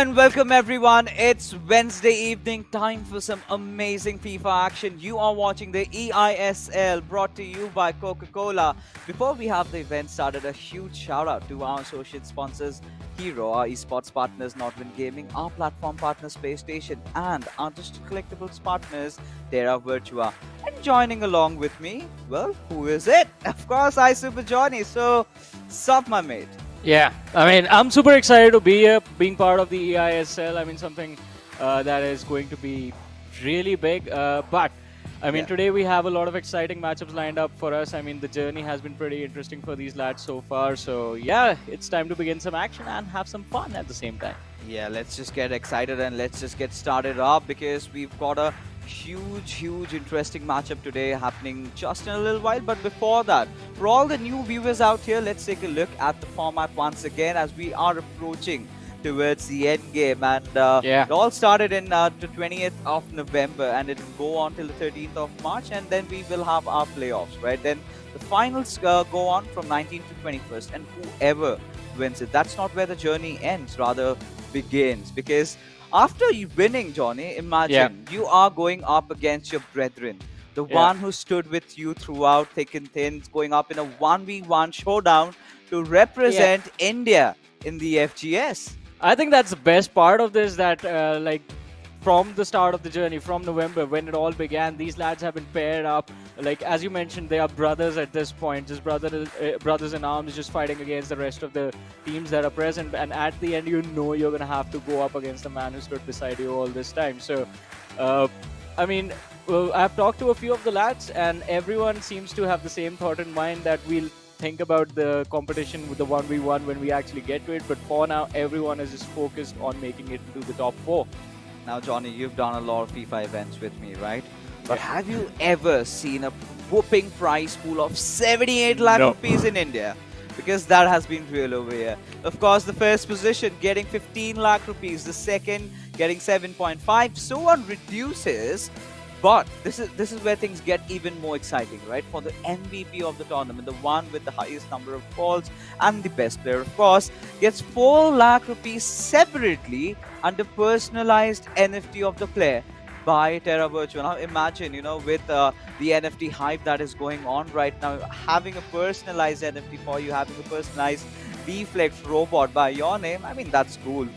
And welcome everyone. It's Wednesday evening, time for some amazing FIFA action. You are watching the eISL brought to you by Coca-Cola. Before we have the event started, a huge shout out to our associate sponsors Hero, our esports partners Nordwind Gaming, our platform partner Space Station, and our digital collectibles partners Terra Virtua. And joining along with me, well, who is it? Of course, I Super Johnny. So, sup my mate. Yeah, I mean, I'm super excited to be here, being part of the eISL. I mean, something that is going to be really big. But, I mean, today we have a lot of exciting matchups lined up for us. I mean, the journey has been pretty interesting for these lads so far. So, yeah, it's time to begin some action and have some fun at the same time. Yeah, let's just get excited and let's just get started up because we've got a huge interesting matchup today happening just in a little while. But before that, for all the new viewers out here, let's take a look at the format once again as we are approaching towards the end game. And it all started in the 20th of November and it will go on till the 13th of March, and then we will have our playoffs, right? Then the finals go on from 19th to 21st, and whoever wins it, that's not where the journey ends, rather begins. Because after you winning, Johnny, imagine you are going up against your brethren, the one who stood with you throughout thick and thin, going up in a 1v1 showdown to represent India in the FGS. I think that's the best part of this, that like from the start of the journey, from November when it all began, these lads have been paired up. Like, as you mentioned, they are brothers at this point, just brothers in arms, just fighting against the rest of the teams that are present. And at the end, you know you're going to have to go up against the man who stood beside you all this time. So, I mean, I've talked to a few of the lads, and everyone seems to have the same thought in mind, that we'll think about the competition with the 1v1 when we actually get to it. But for now, everyone is just focused on making it into the top 4. Now, Johnny, you've done a lot of FIFA events with me, right? But have you ever seen a whooping prize pool of 78 lakh rupees in India? Because that has been real over here. Of course, the first position getting 15 lakh rupees, the second getting 7.5, so on reduces. But this is where things get even more exciting, right? For the MVP of the tournament, the one with the highest number of calls and the best player, of course, gets 4 lakh rupees separately under personalized NFT of the player by Terra Virtua. Now imagine, with the NFT hype that is going on right now, having a personalized NFT for you, having a personalized Deflex robot by your name, I mean, that's cool.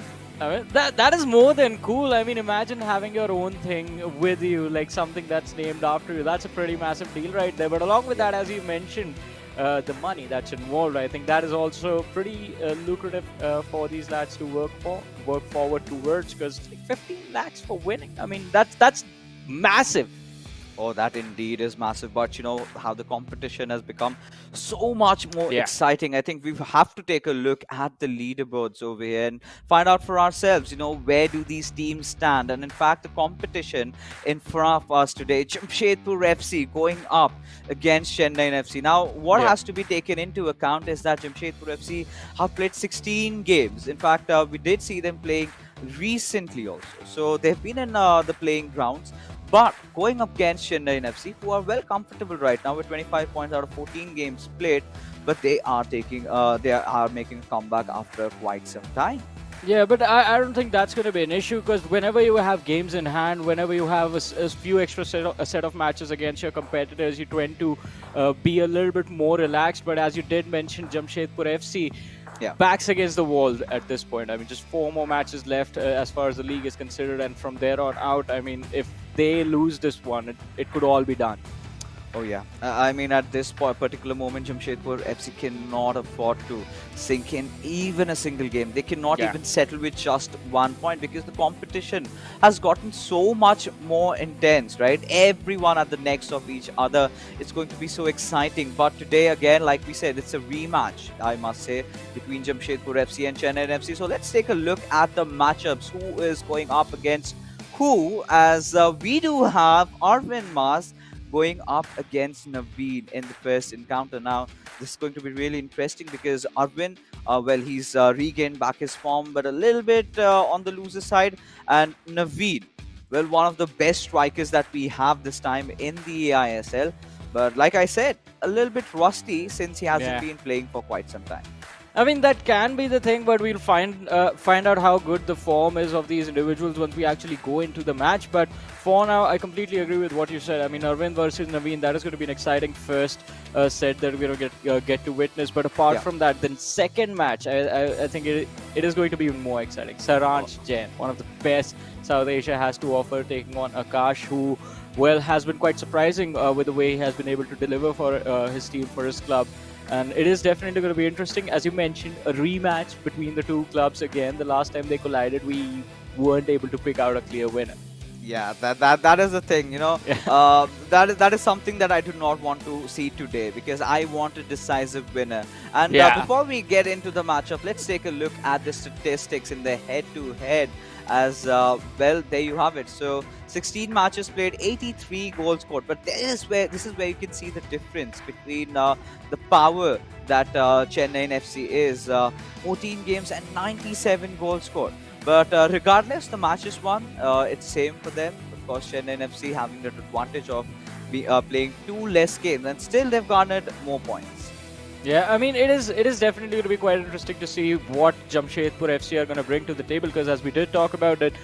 I mean, that is more than cool. I mean, imagine having your own thing with you, like something that's named after you. That's a pretty massive deal right there. But along with that, as you mentioned, the money that's involved, I think that is also pretty lucrative for these lads to work forward towards, because 15 lakhs for winning, I mean, that's massive. Oh, that indeed is massive. But you know how the competition has become so much more exciting. I think we have to take a look at the leaderboards over here and find out for ourselves, where do these teams stand. And in fact, the competition in front of us today, Jamshedpur FC going up against Chennaiyin FC. Now, what has to be taken into account is that Jamshedpur FC have played 16 games. In fact, we did see them playing recently also. So they've been in the playing grounds. But going up against Chennaiyin FC, who are well comfortable right now with 25 points out of 14 games played, but they are making a comeback after quite some time. Yeah, but I don't think that's going to be an issue, because whenever you have games in hand, whenever you have a few extra set of matches against your competitors, you tend to be a little bit more relaxed. But as you did mention, Jamshedpur FC, backs against the wall at this point. I mean, just 4 more matches left as far as the league is considered, and from there on out, I mean, if they lose this one, it could all be done. Oh yeah, I mean, at this particular moment, Jamshedpur FC cannot afford to sink in even a single game. They cannot even settle with just 1 point, because the competition has gotten so much more intense, right? Everyone at the necks of each other. It's going to be so exciting. But today, again, like we said, it's a rematch, I must say, between Jamshedpur FC and Chennaiyin FC. So let's take a look at the matchups. Who is going up against who? As we do have Arvind Mas going up against Naveen in the first encounter. Now, this is going to be really interesting because Arvind, he's regained back his form, but a little bit on the loser side. And Naveen, well, one of the best strikers that we have this time in the eISL. But like I said, a little bit rusty since he hasn't been playing for quite some time. I mean, that can be the thing, but we'll find out how good the form is of these individuals once we actually go into the match. But for now, I completely agree with what you said. I mean, Arvind versus Naveen, that is going to be an exciting first set that we're going to get to witness. But apart Yeah. from that, then second match, I think it is going to be even more exciting. Saransh Jain, one of the best South Asia has to offer, taking on Akash, who, well, has been quite surprising with the way he has been able to deliver for his team, for his club. And it is definitely going to be interesting. As you mentioned, a rematch between the two clubs again. The last time they collided, we weren't able to pick out a clear winner. Yeah, that is the thing, you know. That is something that I do not want to see today, because I want a decisive winner. And Yeah. before we get into the matchup, let's take a look at the statistics in the head-to-head. As well, there you have it. So 16 matches played, 83 goals scored. But this is where you can see the difference between the power that Chennaiyin FC is. 14 games and 97 goals scored. But regardless, the match is won. It's same for them. Of course, Chennaiyin FC having that advantage of playing 2 less games, and still they've garnered more points. Yeah, I mean, it is definitely going to be quite interesting to see what Jamshedpur FC are going to bring to the table, because as we did talk about it,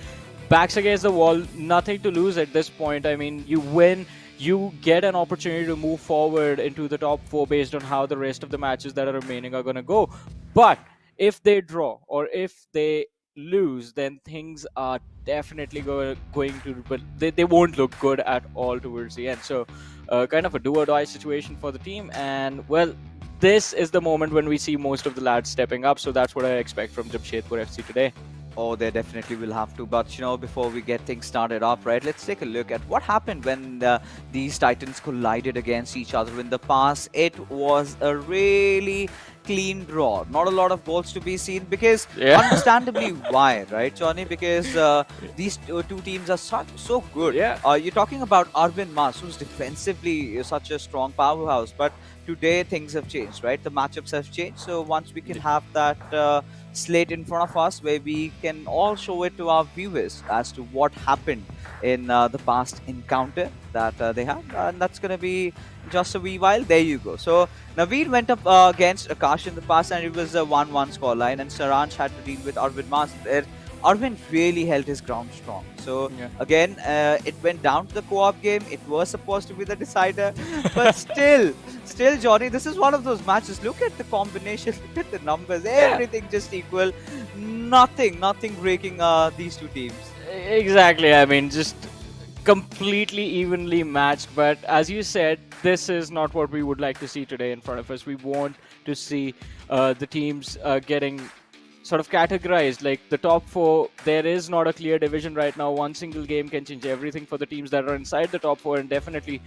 backs against the wall, nothing to lose at this point. I mean, you win, you get an opportunity to move forward into the top 4 based on how the rest of the matches that are remaining are going to go. But if they draw or if they lose, then things are definitely going to, but they won't look good at all towards the end. So kind of a do or die situation for the team. And well, this is the moment when we see most of the lads stepping up. So that's what I expect from Jamshedpur FC today. Oh, they definitely will have to. But, you know, before we get things started off, right, let's take a look at what happened when these Titans collided against each other in the past. It was a really clean draw. Not a lot of goals to be seen, because understandably why, right, Johnny? Because these two teams are so good. Yeah. You're talking about Arvind Mas, who's defensively such a strong powerhouse. But today things have changed, right? The matchups have changed. So once we can have that slate in front of us, where we can all show it to our viewers as to what happened in the past encounter that they had, and that's going to be just a wee while. There you go. So Naveen went up against Akash in the past, and it was a 1-1 scoreline, and Saransh had to deal with Arvind Mas there. Arvind really held his ground strong. So again, it went down to the co-op game. It was supposed to be the decider, but still, Johnny, this is one of those matches. Look at the combination, look at the numbers, everything just equal. Nothing breaking these two teams. Exactly. I mean, just completely evenly matched. But as you said, this is not what we would like to see today in front of us. We want to see the teams getting sort of categorized. Like the top 4, there is not a clear division right now. One single game can change everything for the teams that are inside the top 4, and definitely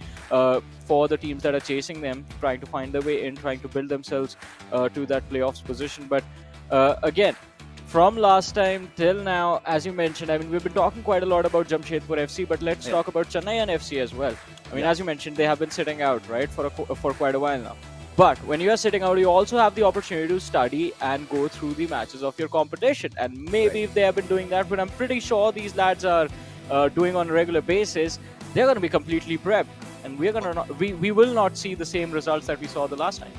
for the teams that are chasing them, trying to find their way in, trying to build themselves to that playoffs position. But again, from last time till now, as you mentioned, I mean, we've been talking quite a lot about Jamshedpur FC, but let's talk about Chennaiyin FC as well. I mean, as you mentioned, they have been sitting out, right, for quite a while now. But when you are sitting out, you also have the opportunity to study and go through the matches of your competition. And maybe if they have been doing that, but I'm pretty sure these lads are doing on a regular basis, they're going to be completely prepped. And we will not see the same results that we saw the last time.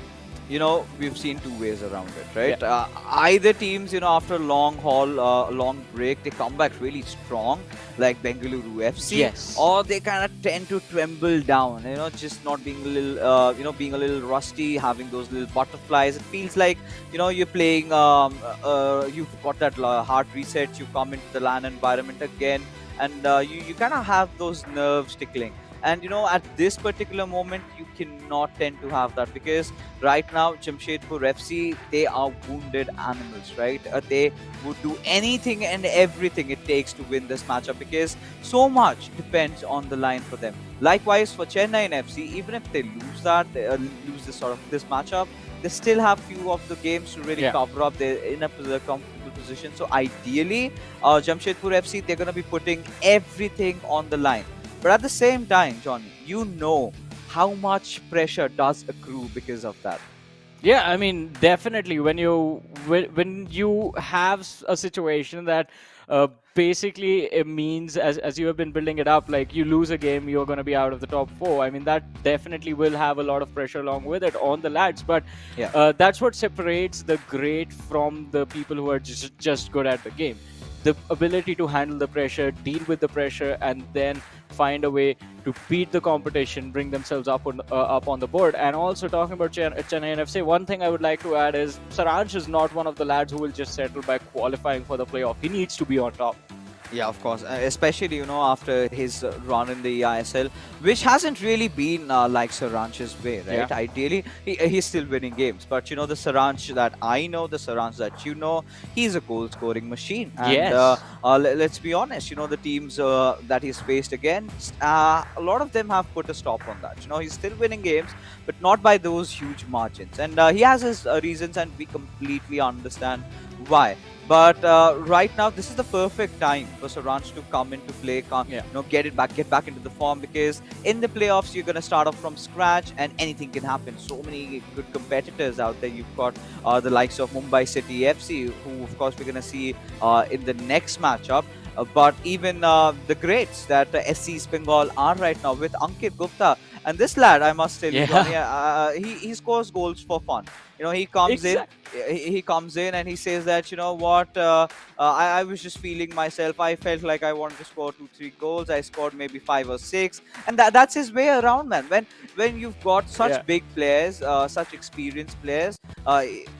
You know, we've seen 2 ways around it, right? Either teams, you know, after a long haul, a long break, they come back really strong, like Bengaluru FC. Yes. Or they kind of tend to tremble down, you know, just not being a little, being a little rusty, having those little butterflies. It feels like, you know, you're playing, you've got that heart reset, you come into the LAN environment again, and you kind of have those nerves tickling. And, you know, at this particular moment, you cannot tend to have that, because right now, Jamshedpur FC, they are wounded animals, right? They would do anything and everything it takes to win this matchup, because so much depends on the line for them. Likewise, for Chennaiyin FC, even if they lose lose this matchup, they still have few of the games to really cover up. They're in a comfortable position. So ideally, Jamshedpur FC, they're going to be putting everything on the line. But at the same time, Johnny, you know how much pressure does accrue because of that. Yeah, I mean, definitely when you have a situation that basically it means, as you have been building it up, like you lose a game, you're going to be out of the top four. I mean, that definitely will have a lot of pressure along with it on the lads. But Yeah. that's what separates the great from the people who are just good at the game. The ability to handle the pressure, deal with the pressure, and then find a way to beat the competition, bring themselves up on the board. And also talking about Chennaiyin FC, one thing I would like to add is Saransh is not one of the lads who will just settle by qualifying for the playoff. He needs to be on top. Yeah, of course. Especially, after his run in the eISL, which hasn't really been like Saranch's way, right? Yeah. Ideally, he's still winning games. But, the Saranch that I know, the Saranch that he's a goal-scoring machine. And Yes. let's be honest, the teams that he's faced against, a lot of them have put a stop on that. He's still winning games, but not by those huge margins. And he has his reasons, and we completely understand why. But right now, this is the perfect time for Saranch to come into play, get back into the form, because in the playoffs you're going to start off from scratch and anything can happen. So many good competitors out there. You've got the likes of Mumbai City FC, who of course we're going to see in the next matchup. But even the greats that SC East Bengal are right now with Ankit Gupta. And this lad, I must tell you, Johnny, he scores goals for fun. He comes in. He comes in and he says that, I was just feeling myself. I felt like I wanted to score 2-3 goals. I scored maybe 5 or 6, and that's his way around, man. When you've got such big players, such experienced players,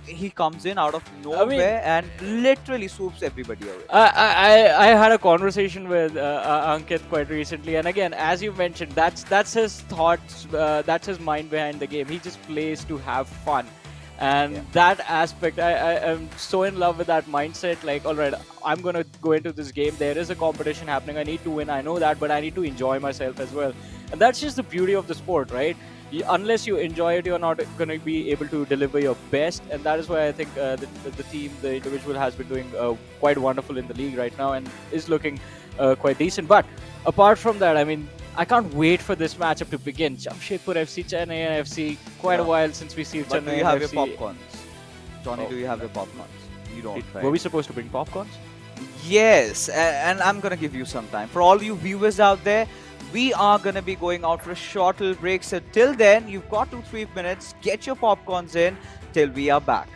he comes in out of nowhere and literally swoops everybody away. I had a conversation with Ankit quite recently, and again, as you mentioned, that's his thoughts, that's his mind behind the game. He just plays to have fun. And that aspect, I am so in love with that mindset. Like, all right, I'm going to go into this game. There is a competition happening. I need to win. I know that, but I need to enjoy myself as well. And that's just the beauty of the sport, right? Unless you enjoy it, you're not going to be able to deliver your best. And that is why I think the team, the individual, has been doing quite wonderful in the league right now and is looking quite decent. But apart from that, I mean, I can't wait for this matchup to begin. Jamshedpur FC, Chennaiyin FC. Quite a while since we see Chennaiyin FC. Do you have your popcorns? Johnny, do you have your popcorns? You don't, right? Were we supposed to bring popcorns? Yes, and I'm going to give you some time. For all you viewers out there, we are going to be going out for a short little break. So till then, you've got 2-3 minutes. Get your popcorns in till we are back.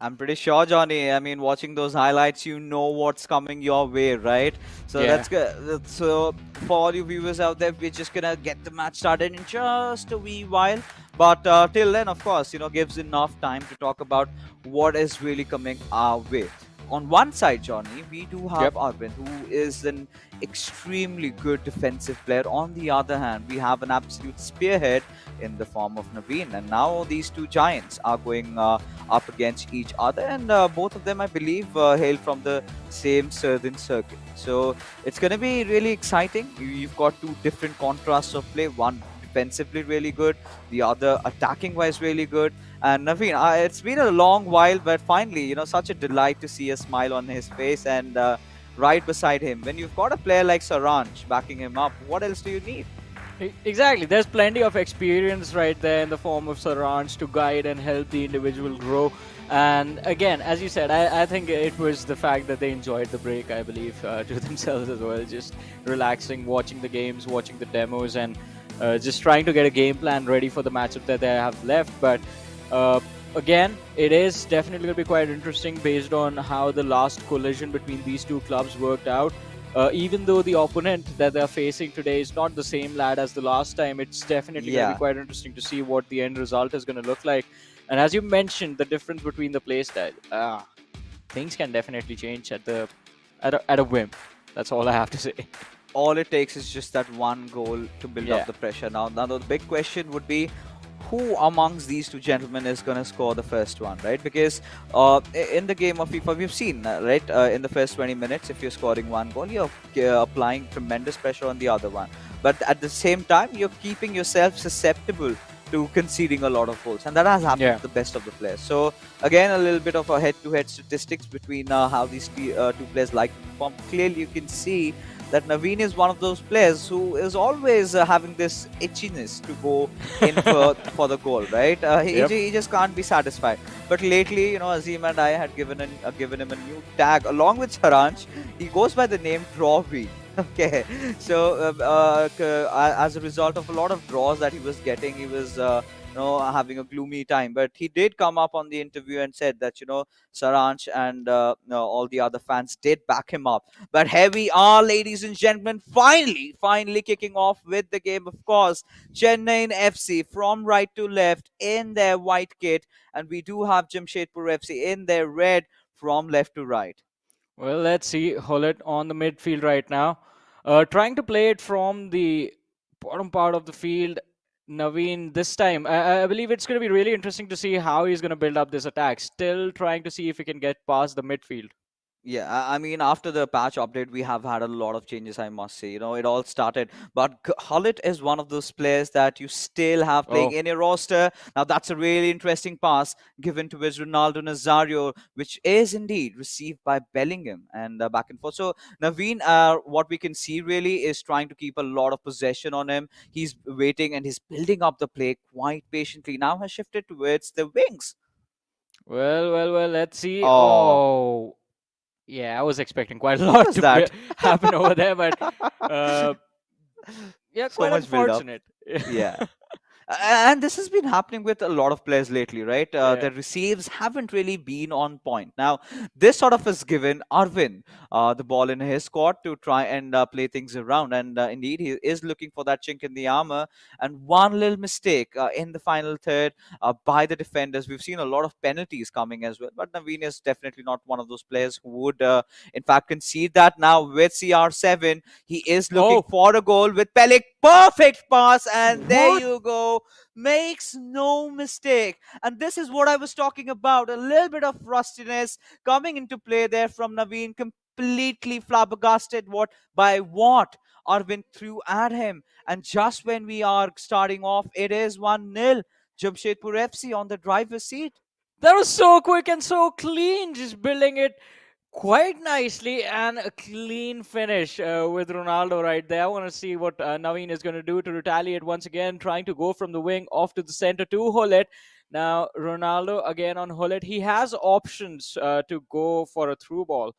I'm pretty sure, Johnny. I mean, watching those highlights, you know what's coming your way, right? So Yeah. that's good. So for all you viewers out there, we're just gonna get the match started in just a wee while. But till then, of course, gives enough time to talk about what is really coming our way. On one side, Johnny, we do have Yep. Arvind, who is an extremely good defensive player. On the other hand, we have an absolute spearhead in the form of Naveen. And now these two giants are going up against each other, and both of them, I believe, hail from the same southern circuit. So it's going to be really exciting. You've got two different contrasts of play. One defensively really good, the other attacking wise really good. And Naveen, it's been a long while, but finally, such a delight to see a smile on his face. And right beside him, when you've got a player like Saranj backing him up, what else do you need? Exactly. There's plenty of experience right there in the form of Saranj to guide and help the individual grow. And again, as you said, I think it was the fact that they enjoyed the break, I believe, to themselves as well. Just relaxing, watching the games, watching the demos, and just trying to get a game plan ready for the matchup that they have left. But uh, again, it is definitely going to be quite interesting based on how the last collision between these two clubs worked out. Even though the opponent that they're facing today is not the same lad as the last time, it's definitely going to be Yeah. quite interesting to see what the end result is going to look like. And as you mentioned, the difference between the play style, things can definitely change at a whim. That's all I have to say. All it takes is just that one goal to build up Yeah. the pressure. Now the big question would be, who amongst these two gentlemen is going to score the first one, right? Because in the game of FIFA, we've seen, right, in the first 20 minutes, if you're scoring one goal, you're applying tremendous pressure on the other one. But at the same time, you're keeping yourself susceptible to conceding a lot of goals. And that has happened Yeah. to the best of the players. So, again, a little bit of a head-to-head statistics between how these two players like to perform. Clearly, you can see that Naveen is one of those players who is always having this itchiness to go in for the goal, right? Yep. He just can't be satisfied. But lately, Azim and I had given him a new tag along with Saranj. He goes by the name Drawby. Okay, so as a result of a lot of draws that he was getting, he was having a gloomy time. But he did come up on the interview and said that Saranj and all the other fans did back him up. But here we are, ladies and gentlemen, finally kicking off with the game, of course. Chennaiyin FC from right to left in their white kit, and we do have Jamshedpur FC in their red from left to right. Well, let's see. Hullet on the midfield right now. Trying to play it from the bottom part of the field. Naveen, this time, I believe it's going to be really interesting to see how he's going to build up this attack. Still trying to see if he can get past the midfield. Yeah, I mean, after the patch update, we have had a lot of changes, I must say. It all started. But Hullet is one of those players that you still have playing Oh, in your roster. Now, that's a really interesting pass given to his Ronaldo Nazario, which is indeed received by Bellingham and back and forth. So, Naveen, what we can see really is trying to keep a lot of possession on him. He's waiting and he's building up the play quite patiently. Now has shifted towards the wings. well, let's see. Oh, Oh, yeah, I was expecting quite a what lot was to that? happen over there, but uh, yeah, So quite much build up. unfortunate. Yeah. And this has been happening with a lot of players lately, right? Yeah. Their receives haven't really been on point. Now, this sort of has given Arvin the ball in his court to try and play things around. And indeed, he is looking for that chink in the armor. And one little mistake in the final third by the defenders. We've seen a lot of penalties coming as well. But Naveen is definitely not one of those players who would, in fact, concede that. Now, with CR7, he is looking Oh, for a goal with Pelik. Perfect pass. And there what? you go, makes no mistake. And this is what I was talking about, a little bit of rustiness coming into play there from Naveen, completely flabbergasted what Arvind threw at him. And just when we are starting off, it is 1-0. Jamshedpur FC on the driver's seat. That was so quick and so clean, just building it quite nicely and a clean finish with Ronaldo right there. I want to see what Naveen is going to do to retaliate once again, trying to go from the wing off to the center to Hullet. Now, Ronaldo again on Hullet. He has options to go for a through ball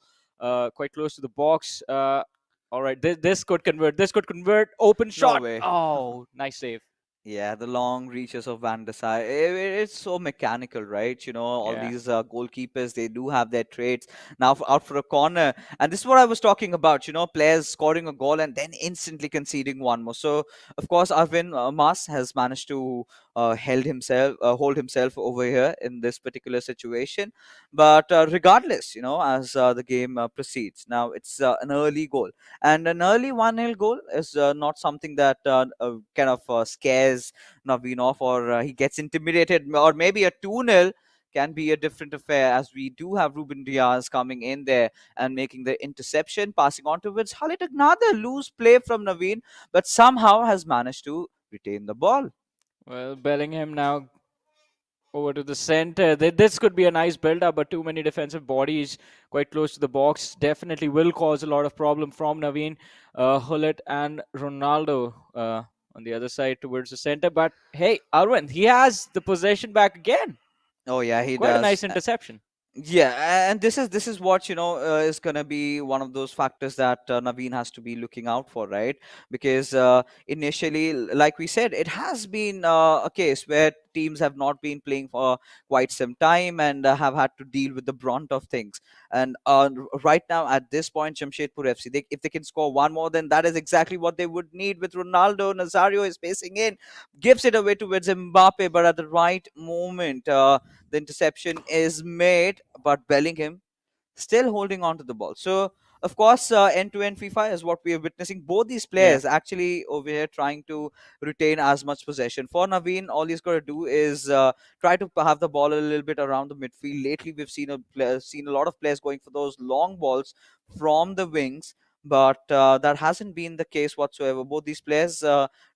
quite close to the box. All right, this could convert. This could convert. Open No shot. way. Oh, nice save. Yeah, the long reaches of Van der Sar. It's so mechanical, right? All Yeah. these goalkeepers, they do have their traits. Now out for a corner. And this is what I was talking about, players scoring a goal and then instantly conceding one more. So, of course, Arvin Mas has managed to hold himself over here in this particular situation. But regardless, as the game proceeds, now it's an early goal. And an early 1-0 goal is not something that kind of scares Naveen off, or he gets intimidated, or maybe a 2-0 can be a different affair, as we do have Ruben Diaz coming in there and making the interception, passing on towards Khalid. Another loose play from Naveen, but somehow has managed to retain the ball. Well, Bellingham now over to the center. This could be a nice build-up, but too many defensive bodies quite close to the box definitely will cause a lot of problem from Naveen, Hullet, and Ronaldo on the other side towards the center. But hey, Arvind, he has the possession back again. Oh yeah, he Quite a does. nice interception. Yeah, and this is what is gonna be one of those factors that Naveen has to be looking out for, right? Because initially, like we said, it has been a case where teams have not been playing for quite some time and have had to deal with the brunt of things. And right now, at this point, Jamshedpur FC, if they can score one more, then that is exactly what they would need. With Ronaldo, Nazario is pacing in, gives it away towards Mbappe, but at the right moment. The interception is made, but Bellingham still holding on to the ball. So, of course, end-to-end FIFA is what we are witnessing. Both these Yeah. players actually over here trying to retain as much possession. For Naveen, all he's got to do is try to have the ball a little bit around the midfield. Lately, we've seen a lot of players going for those long balls from the wings. But that hasn't been the case whatsoever. Both these players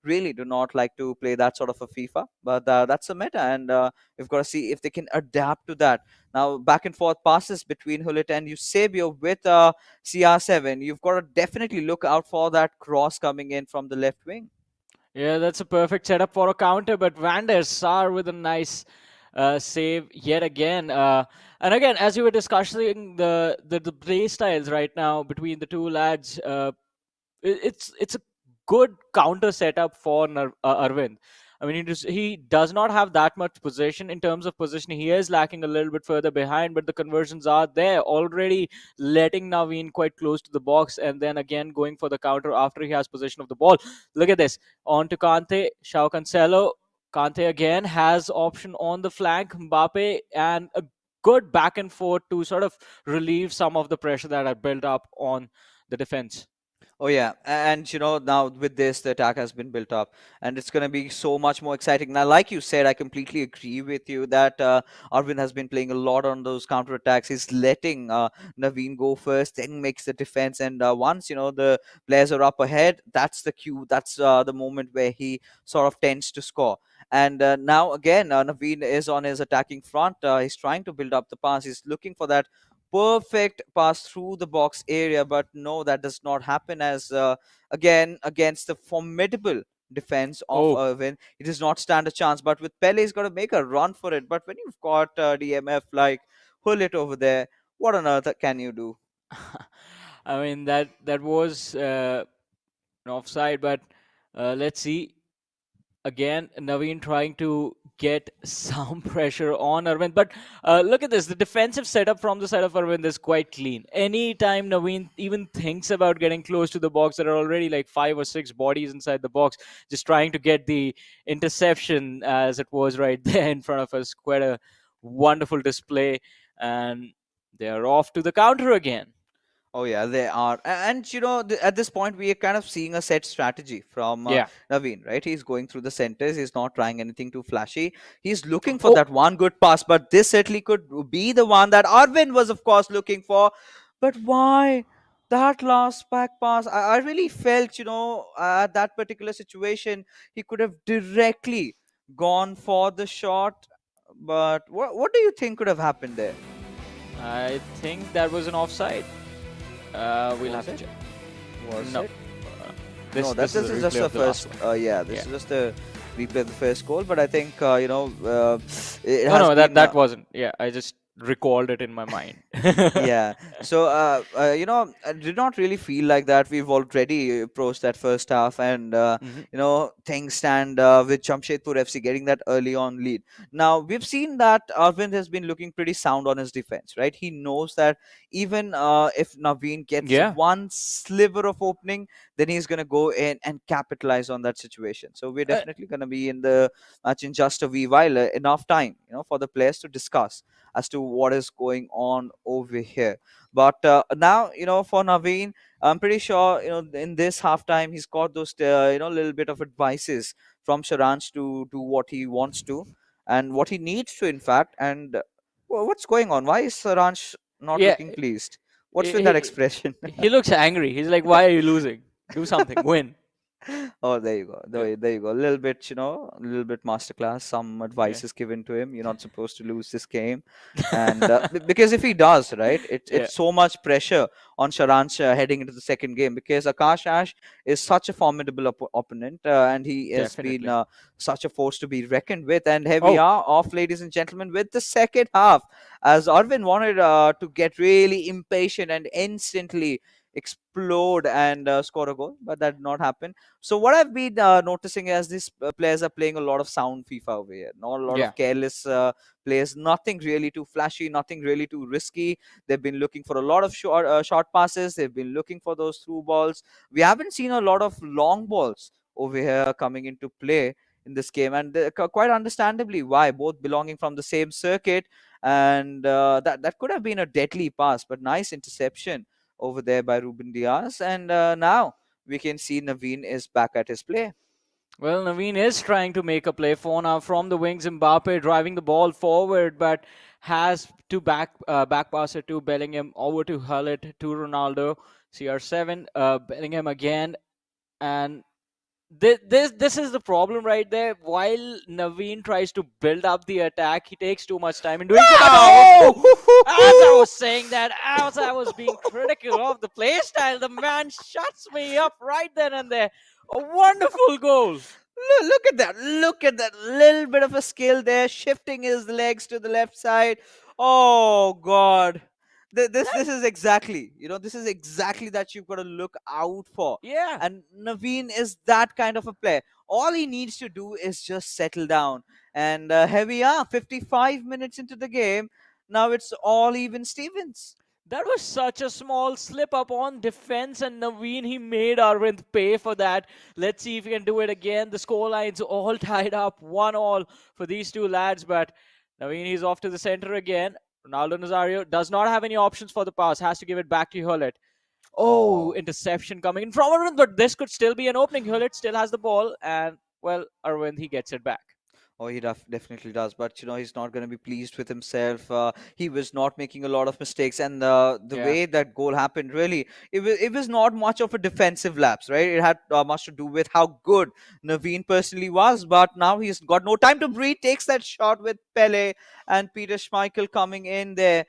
really do not like to play that sort of a FIFA, but that's a meta, and we've got to see if they can adapt to that. Now, back and forth passes between Hullet and Eusebio with CR7. You've got to definitely look out for that cross coming in from the left wing. Yeah, that's a perfect setup for a counter, but Van der Sar with a nice save yet again. And again, as you were discussing the play styles right now between the two lads, it's a good counter setup for Arvind. I mean, he does not have that much possession in terms of position. He is lacking a little bit further behind, but the conversions are there already, letting Naveen quite close to the box, and then again going for the counter after he has possession of the ball. Look at this. On to Kante, Shao Cancelo. Kante again has option on the flank, Mbappe, and a good back and forth to sort of relieve some of the pressure that had built up on the defense. Oh yeah, and now with this, the attack has been built up, and it's going to be so much more exciting. Now, like you said, I completely agree with you that Arvind has been playing a lot on those counter attacks. He's letting Naveen go first, then makes the defense, and once the players are up ahead, that's the cue. That's the moment where he sort of tends to score. And now again, Naveen is on his attacking front. He's trying to build up the pass. He's looking for that perfect pass through the box area, but no, that does not happen, as again against the formidable defense of Oh, Irvin, he does not stand a chance. But with Pele, he's got to make a run for it. But when you've got DMF like Hullet over there, what on earth can you do? I mean that was an offside, but let's see. Again, Naveen trying to get some pressure on Arvind. But look at this. The defensive setup from the side of Arvind is quite clean. Anytime Naveen even thinks about getting close to the box, there are already like 5 or 6 bodies inside the box, just trying to get the interception as it was right there in front of us. Quite a wonderful display. And they are off to the counter again. Oh yeah, they are, and at this point we are kind of seeing a set strategy from Yeah. Naveen, right? He's going through the centers. He's not trying anything too flashy. He's looking for Oh, that one good pass, but this certainly could be the one that Arvind was, of course, looking for. But why that last back pass? I really felt, at that particular situation, he could have directly gone for the shot. But what do you think could have happened there? I think that was an offside. We'll have Was to it? check. Was No. it? This No, that this is this a is just replay the of the last first. one. Yeah, Yeah. this is just a replay of the first goal. But I think it No, has no, that been. that wasn't. Yeah, I just recalled it in my mind. Yeah. So, I did not really feel like that. We've already approached that first half, and Hmm. things stand with Jamshedpur FC getting that early on lead. Now we've seen that Arvind has been looking pretty sound on his defense, right? He knows that even if Naveen gets Yeah. one sliver of opening, then he's gonna go in and capitalize on that situation. So we're Uh, definitely gonna be in the match in just a wee while, enough time, for the players to discuss as to what is going on over here. But now, for Naveen, I'm pretty sure, in this halftime, he's got those, little bit of advices from Sharansh to do what he wants to and what he needs to, in fact. And what's going on? Why is Sharansh not yeah. looking pleased? What's with that He, expression? he looks angry. He's like, "Why are you losing? Do something. Win." Oh, there you go. Yeah. There you go. A little bit, a little bit masterclass. Some Yeah. advice is given to him. You're not supposed to lose this game, and because if he does, right, Yeah. it's so much pressure on Sharansh heading into the second game because Akash Ash is such a formidable opponent, and he has been Definitely. such a force to be reckoned with. And here we Oh, are off, ladies and gentlemen, with the second half, as Arvin wanted to get really impatient and instantly explode and score a goal, but that did not happen. So what I've been noticing is these players are playing a lot of sound FIFA over here, not a lot yeah. of careless plays, nothing really too flashy, nothing really too risky. They've been looking for a lot of short passes. They've been looking for those through balls. We haven't seen a lot of long balls over here coming into play in this game, and quite understandably why, both belonging from the same circuit, and that could have been a deadly pass, but nice interception over there by Ruben Diaz, and now we can see Naveen is back at his play. Well, Naveen is trying to make a play for now from the wings. Mbappe driving the ball forward, but has to back pass it to Bellingham over to Hullet to Ronaldo. CR7, Bellingham again, and this is the problem right there. While Naveen tries to build up the attack, he takes too much time in doing so. But Wow! as I was saying that, as I was being critical of the play style, the man shuts me up right then and there. A wonderful goal. Look at that. Look at that little bit of a skill there, shifting his legs to the left side. Oh, God. This is exactly, this is exactly that you've got to look out for. Yeah, And Naveen is that kind of a player. All he needs to do is just settle down. And here we are, 55 minutes into the game. Now it's all even Stevens. that was such a small slip up on defense, and Naveen, he made Arvind pay for that. Let's see if he can do it again. The score line's all tied up, 1-1 for these two lads, but Naveen, he's off to the center again. Ronaldo Nazario does not have any options for the pass, has to give it back to Hullet. Oh, Oh. interception coming in from Arvind, but this could still be an opening. Hullet still has the ball, and well, Arvind, he gets it back. Oh, he definitely does. But he's not going to be pleased with himself. He was not making a lot of mistakes, and the Yeah. way that goal happened, really, it was not much of a defensive lapse, right? It had much to do with how good Naveen personally was. But now he's got no time to breathe. Takes that shot with Pele and Peter Schmeichel coming in there,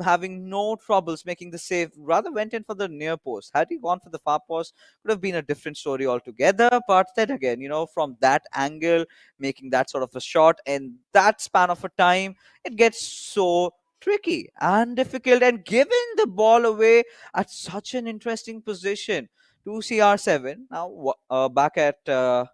having no troubles making the save. Rather went in for the near post. Had he gone for the far post, could have been a different story altogether. But then again, from that angle, making that sort of a shot in that span of a time, it gets so tricky and difficult. And giving the ball away at such an interesting position to CR7. Now, back at the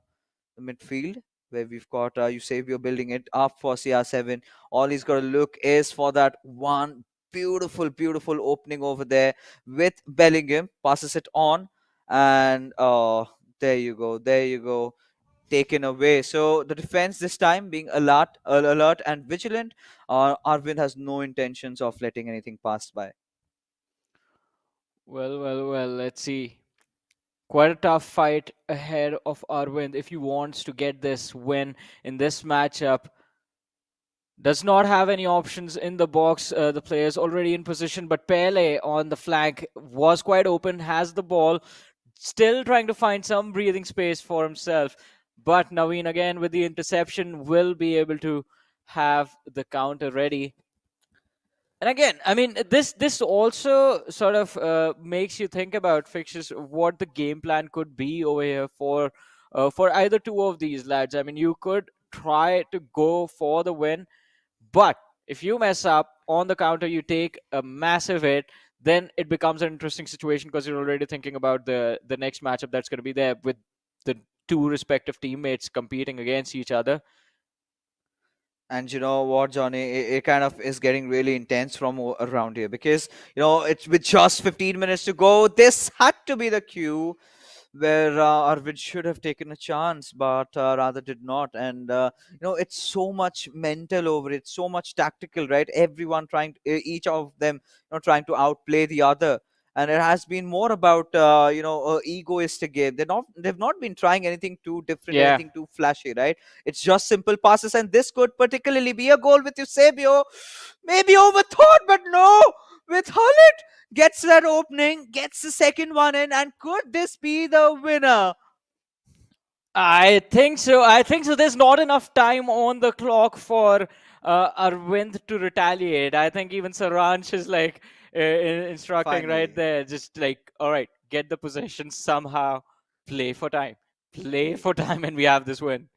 midfield, where we've got Eusebio building it up for CR7. All he's got to look is for that one beautiful, beautiful opening over there with Bellingham. Passes it on, and there you go, there you go, taken away. So the defense this time being alert and vigilant. Arvind has no intentions of letting anything pass by. Well, let's see. Quite a tough fight ahead of Arvind if he wants to get this win in this matchup. Does not have any options in the box. The players already in position, but Pele on the flank was quite open, has the ball, still trying to find some breathing space for himself. But Naveen again with the interception will be able to have the counter ready. And again, I mean, this also sort of makes you think about fixtures, what the game plan could be over here for either two of these lads. I mean, you could try to go for the win, but If you mess up on the counter, you take a massive hit. Then it becomes an interesting situation because you're already thinking about the next matchup that's going to be there with the two respective teammates competing against each other. And you know what, Johnny? It kind of is getting really intense from around here because it's with just 15 minutes to go. This had to be the cue where Arvid should have taken a chance, but rather did not. And it's so much mental over it, so much tactical, right? Everyone trying, each of them, trying to outplay the other. And it has been more about egoistic game. They've not been trying anything too different, Yeah. anything too flashy, right? It's just simple passes, and this could particularly be a goal with Eusebio. Maybe overthought, but no, with Hullet gets that opening, gets the second one in, and could this be the winner? I think so. I think so. There's not enough time on the clock for Arvind to retaliate. I think even Saransh is like instructing right Finally. there, just like, all right, get the possession somehow, play for time, and we have this win.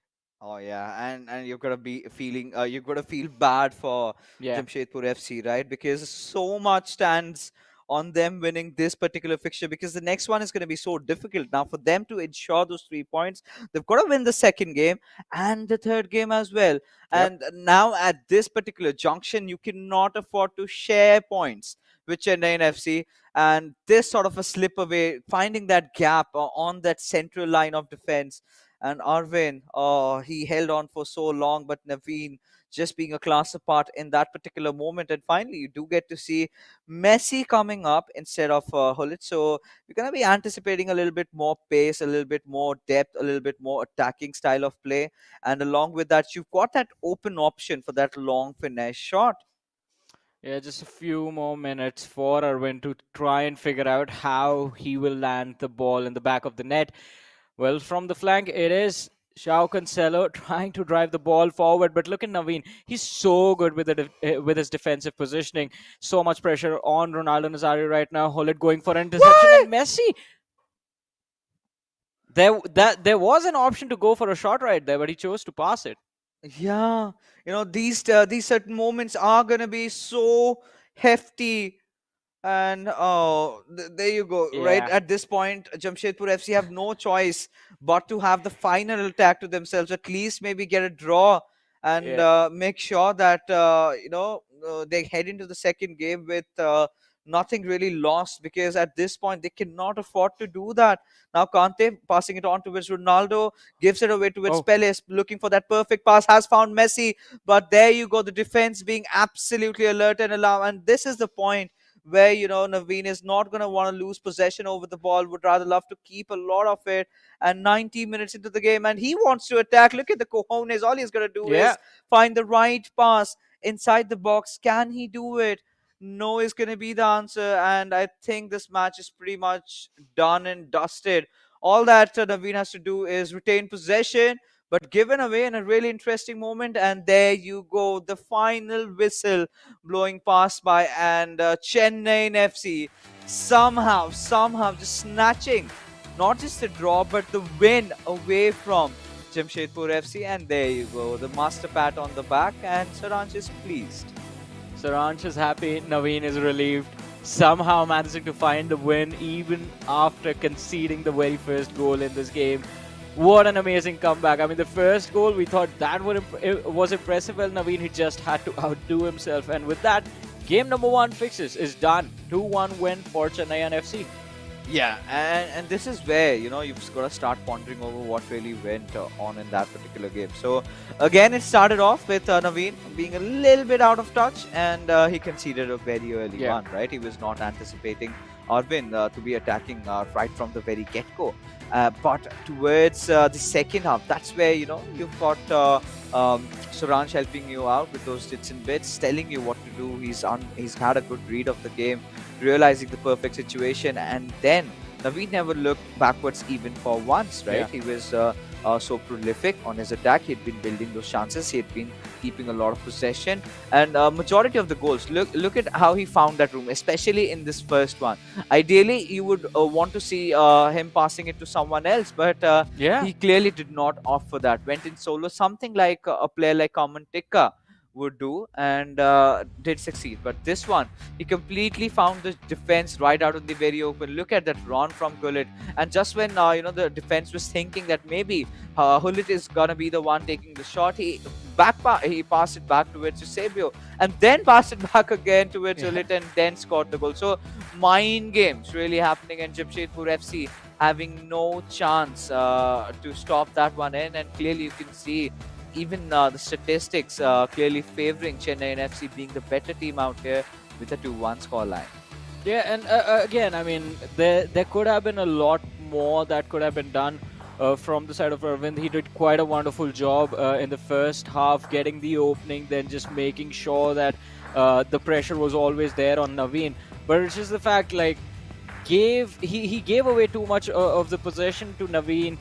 Oh yeah, and you've got to be feeling, you've got to feel bad for Yeah, Jamshedpur FC, right? Because so much stands on them winning this particular fixture. Because the next one is going to be so difficult now for them to ensure those 3 points. They've got to win the second game and the third game as well. yep. And now at this particular junction, you cannot afford to share points with Chennaiyin FC. And this sort of a slip away, finding that gap on that central line of defense. And Arvin, oh, he held on for so long, but Naveen just being a class apart in that particular moment. And finally, you do get to see Messi coming up instead of Hullet. So you're going to be anticipating a little bit more pace, a little bit more depth, a little bit more attacking style of play. And along with that, you've got that open option for that long finesse shot. Yeah, just a few more minutes for Arvind to try and figure out how he will land the ball in the back of the net. Well, from the flank, it is Xiao Cancelo trying to drive the ball forward. But look at Naveen. He's so good with with his defensive positioning. So much pressure on Ronaldo Nazario right now. Hullet going for an interception. Why? And Messi, there was an option to go for a shot right there, but he chose to pass it. Yeah, these certain moments are gonna be so hefty. And oh, there you go. Right Yeah, at this point, Jamshedpur FC have no choice but to have the final attack to themselves. At least maybe get a draw and yeah. make sure that they head into the second game with nothing really lost. Because at this point, they cannot afford to do that. Now, Kante passing it on towards Ronaldo, gives it away towards Oh, Peles, looking for that perfect pass, has found Messi. But there you go, the defense being absolutely alert and alarm. And this is the point where Naveen is not going to want to lose possession over the ball, would rather love to keep a lot of it. And 90 minutes into the game, and he wants to attack. Look at the cojones. All he's going to do yeah. is find the right pass inside the box. Can he do it? No is going to be the answer. And I think this match is pretty much done and dusted. All that Naveen has to do is retain possession, but given away in a really interesting moment. And there you go, the final whistle blowing past by, and Chennai FC somehow just snatching not just the draw but the win away from Jamshedpur FC. And there you go, the master pat on the back, and Saransh is pleased. Saransh is happy. Naveen is relieved. Somehow managing to find the win even after conceding the very first goal in this game. What an amazing comeback. I mean, the first goal, we thought that it was impressive. Well, Naveen, he just had to outdo himself. And with that, game number one fixes is done. 2-1 win for Chennaiyin FC. Yeah, and this is where you've got to start pondering over what really went on in that particular game. So again, it started off with Naveen being a little bit out of touch, and he conceded a very early Yeah. one. Right, he was not anticipating Arvin to be attacking right from the very get-go. But towards the second half, that's where you've got Suransh helping you out with those bits and bits, telling you what to do. He's had a good read of the game, realizing the perfect situation, and then Naveen never looked backwards even for once, right? Yeah. He was so prolific on his attack. He'd been building those chances. He had been keeping a lot of possession, and majority of the goals. Look at how he found that room, especially in this first one. Ideally, you would want to see him passing it to someone else, but Yeah. he clearly did not opt for that. Went in solo. Something like a player like Kaman Tikka would do, and did succeed. But this one, he completely found the defense right out in the very open. Look at that run from Gullit, and just when the defense was thinking that maybe Hullit is gonna be the one taking the shot, he passed it back towards Eusebio, and then passed it back again towards Yeah. Hullit, and then scored the goal. So mind games really happening, and Jamshedpur FC having no chance to stop that one in. And clearly you can see even the statistics clearly favoring Chennaiyin FC being the better team out here with a 2-1 scoreline. Yeah, and again, I mean, there could have been a lot more that could have been done from the side of Arvind. He did quite a wonderful job in the first half, getting the opening, then just making sure that the pressure was always there on Naveen. But it's just the fact, like, he gave away too much of the possession to Naveen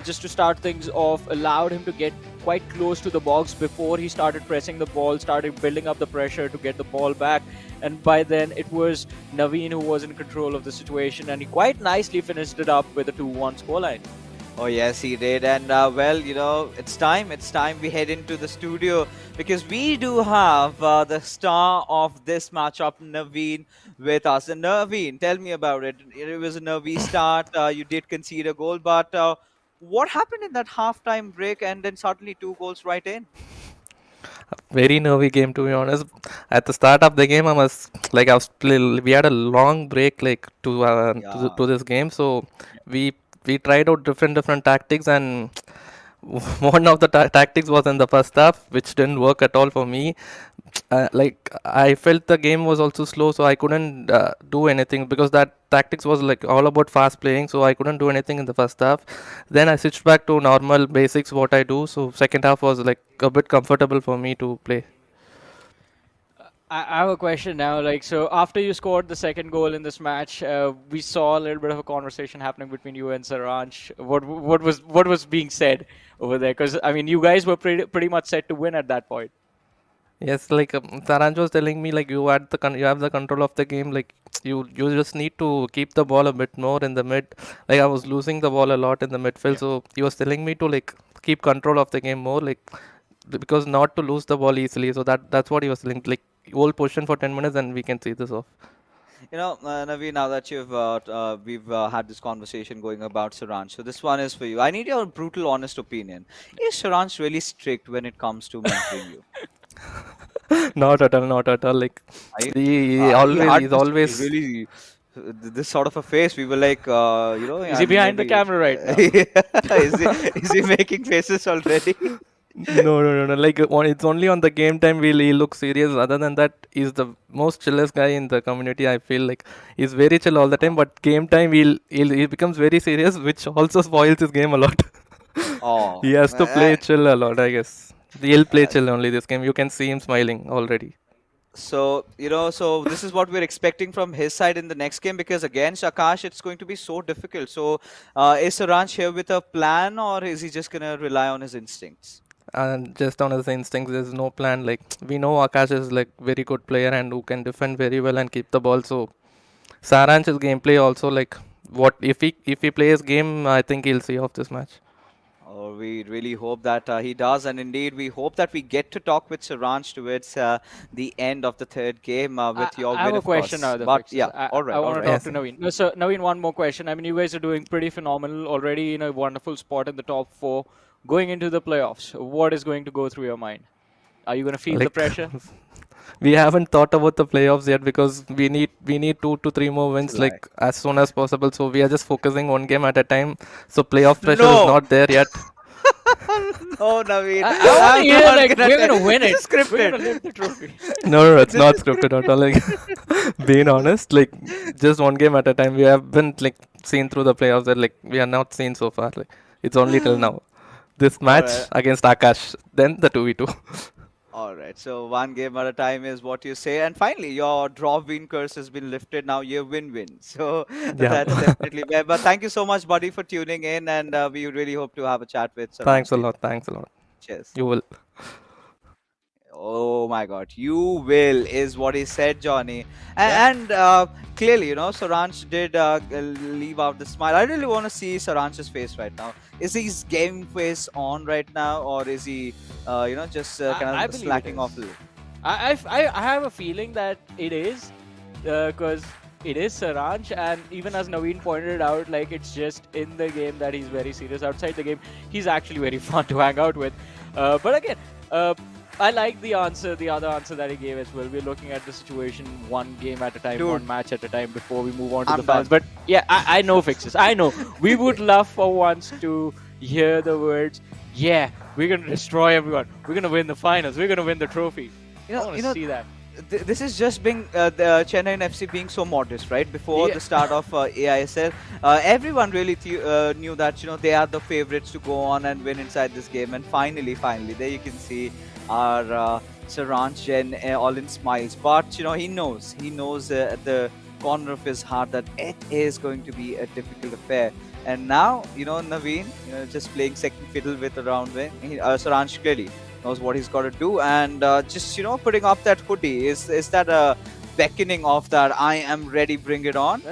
just to start things off, allowed him to get quite close to the box before he started pressing the ball, started building up the pressure to get the ball back. And by then, it was Naveen who was in control of the situation, and he quite nicely finished it up with a 2-1 scoreline. Oh yes, he did, and well, it's time. It's time we head into the studio because we do have the star of this matchup, Naveen, with us. And Naveen, tell me about it. It was a nervy start. You did concede a goal, but what happened in that halftime break, and then suddenly two goals right in? Very nervy game, to be honest. At the start of the game, we had a long break like Yeah. to this game, so we tried out different tactics, and one of the tactics was in the first half, which didn't work at all for me. Like I felt the game was also slow, so I couldn't do anything because that tactics was like all about fast playing, so I couldn't do anything in the first half. Then I switched back to normal basics what I do, so second half was like a bit comfortable for me to play. I have a question now. Like, so after you scored the second goal in this match, we saw a little bit of a conversation happening between you and Saransh. What was being said over there? Because I mean, you guys were pretty much set to win at that point. Yes, like Saranj was telling me, like you have the control of the game. Like you just need to keep the ball a bit more in the mid. Like I was losing the ball a lot in the midfield, Yeah. so he was telling me to like keep control of the game more, like because not to lose the ball easily. So that's what he was telling. Like hold position for 10 minutes, and we can see this off. Naveen, now that we've had this conversation going about Saransh, so this one is for you. I need your brutal, honest opinion. Is Saransh really strict when it comes to mentoring you? Not at all, not at all. Like I, he he always, had he's this always. really this sort of a face. We were like, Is I he behind remember the you. camera right now? Is he making faces already? No, no, no, no. Like it's only on the game time will he look serious. Other than that, he's the most chillest guy in the community. I feel like he's very chill all the time. But game time, he becomes very serious, which also spoils his game a lot. He Oh, has to play chill a lot, I guess. He'll play chill only this game. You can see him smiling already. so this is what we're expecting from his side in the next game because against Akash, it's going to be so difficult. So, is Saransh here with a plan, or is he just gonna rely on his instincts? And just on his instincts, there's no plan. Like we know Akash is like very good player and who can defend very well and keep the ball. So Saranch's gameplay also like what if he plays game, I think he'll see off this match. Oh, we really hope that he does, and indeed, we hope that we get to talk with Saransh towards the end of the third game I, with your I have win, a of question course. now, the But fixes. yeah, all I right, all want to right. talk Yes. to Naveen. No, so Naveen, one more question. I mean, you guys are doing pretty phenomenal already in a wonderful spot in the top four. Going into the playoffs, what is going to go through your mind? Are you going to feel the Like pressure? we haven't thought about the playoffs yet because we need 2 to 3 more wins July. like as soon as possible. So we are just focusing one game at a time. So playoff pressure is No, not there yet. no, Naveen, I want to I'm hear not like gonna. we're going to win This it. is We're going to scripted. lift the trophy. No, no, no, it's This not is. scripted at all. Like being honest, like just one game at a time. We haven't like seen through the playoffs that like we are not seen so far. Like it's only till now. This All match right. against Akash, then the 2v2. All right, so one game at a time is what you say. And finally, your draw win curse has been lifted. Now you win-win. So Yeah. that's definitely bad. But thank you so much, buddy, for tuning in. And we really hope to have a chat with Thanks Saransh a later. lot. Thanks a lot. Cheers. You will. Oh my God, you will is what he said, Johnny. Yeah. And clearly, Saransh did leave out the smile. I really want to see Saransh's face right now. Is his game face on right now, or is he, just I kind of believe it slacking off is. a little? I have a feeling that it is, because it is Saransh, and even as Naveen pointed out, like it's just in the game that he's very serious. Outside the game, he's actually very fun to hang out with. But again, uh, I like the other answer that he gave as well. We're looking at the situation one game at a time, Dude, one match at a time before we move on to the I'm finals. done. But yeah, I know fixes. I know. We would love for once to hear the words, yeah, we're going to destroy everyone. We're going to win the finals. We're going to win the trophy. You I know, want you to know, see that. this is just being the Chennaiyin FC being so modest, right? Before Yeah. the start of eISL, everyone really knew that they are the favorites to go on and win inside this game. And finally, there you can see our Saransh Jain all in smiles. But he knows at the corner of his heart that it is going to be a difficult affair. And now, Naveen, just playing second fiddle with a round win. Saransh clearly knows what he's got to do, and just putting up that hoodie is that a beckoning of that I am ready, bring it on.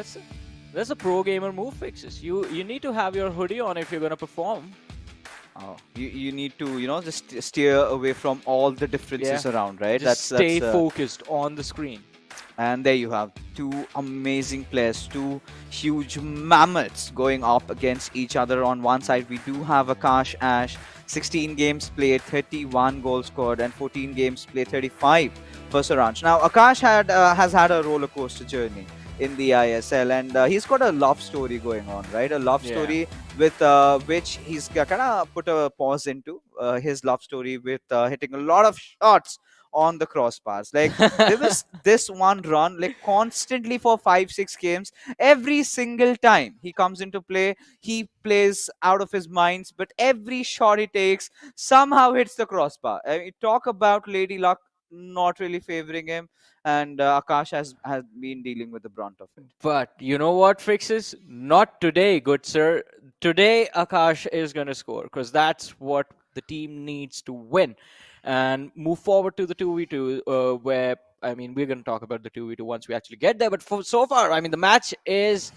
That's a pro gamer move, fixes. You need to have your hoodie on if you're gonna perform. You need to just steer away from all the differences Yeah. around, right? Just stay That's focused on the screen. And there you have two amazing players, two huge mammoths going up against each other. On one side, we do have Akash Ash, 16 games played, 31 goals scored, and 14 games played, 35 for Saransh. Now, Akash has had a roller coaster journey in the ISL, and he's got a love story going on, right? A love Yeah. story with which he's kind of put a pause into his love story with hitting a lot of shots on the crossbars. Like there was this one run, like constantly for 5-6 games. Every single time he comes into play, he plays out of his minds. But every shot he takes somehow hits the crossbar. I mean, talk about Lady Luck not really favoring him, and Akash has been dealing with the brunt of it. But you know what, fixes? Not today, good sir. Today, Akash is going to score because that's what the team needs to win and move forward to the 2v2, where, I mean, we're going to talk about the 2v2 once we actually get there. But so far, I mean, the match is